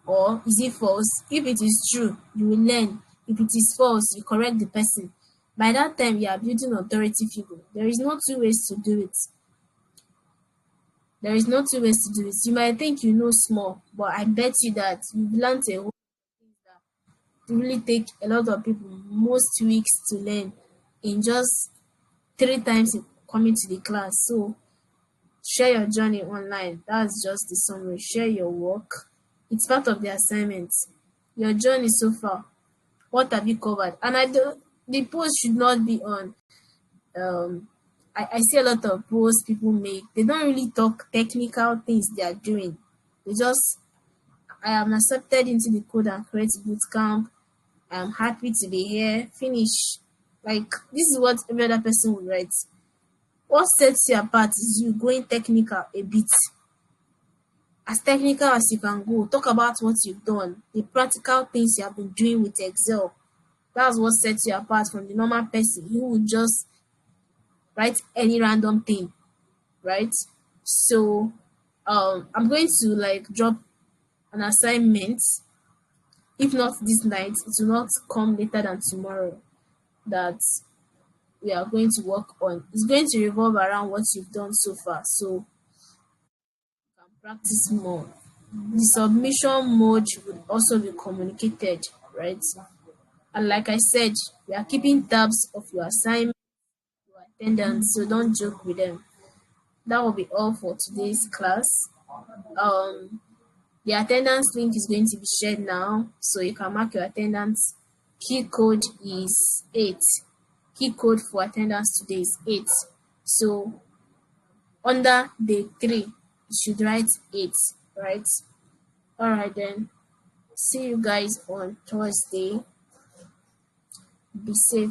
or is it false. If it is true, you will learn. If it is false, you correct the person. By that time, you are building authority figure. There is no two ways to do it. There is no two ways to do it. You might think you know small, but I bet you that you've learned a whole things that really take a lot of people most weeks to learn in just 3 times coming to the class. So share your journey online. That's just the summary. Share your work. It's part of the assignment. Your journey so far. What have you covered? And the post should not be on I see a lot of posts people make. They don't really talk technical things they are doing. They just, I am accepted into the code and create bootcamp. I'm happy to be here. Finish. Like, this is what every other person would write. What sets you apart is you going technical a bit. As technical as you can go. Talk about what you've done. The practical things you have been doing with Excel. That's what sets you apart from the normal person who would just write any random thing, right? So I'm going to like drop an assignment. If not this night, it will not come later than tomorrow, that we are going to work on. It's going to revolve around what you've done so far, so you can practice more. The submission mode would also be communicated, right? And like I said, we are keeping tabs of your assignment, your attendance, so don't joke with them. That will be all for today's class. um the attendance link is going to be shared now, so you can mark your attendance. Key code is 8. Key code for attendance today is 8. So under day 3, you should write 8, right? All right then. See you guys on Thursday. Be safe.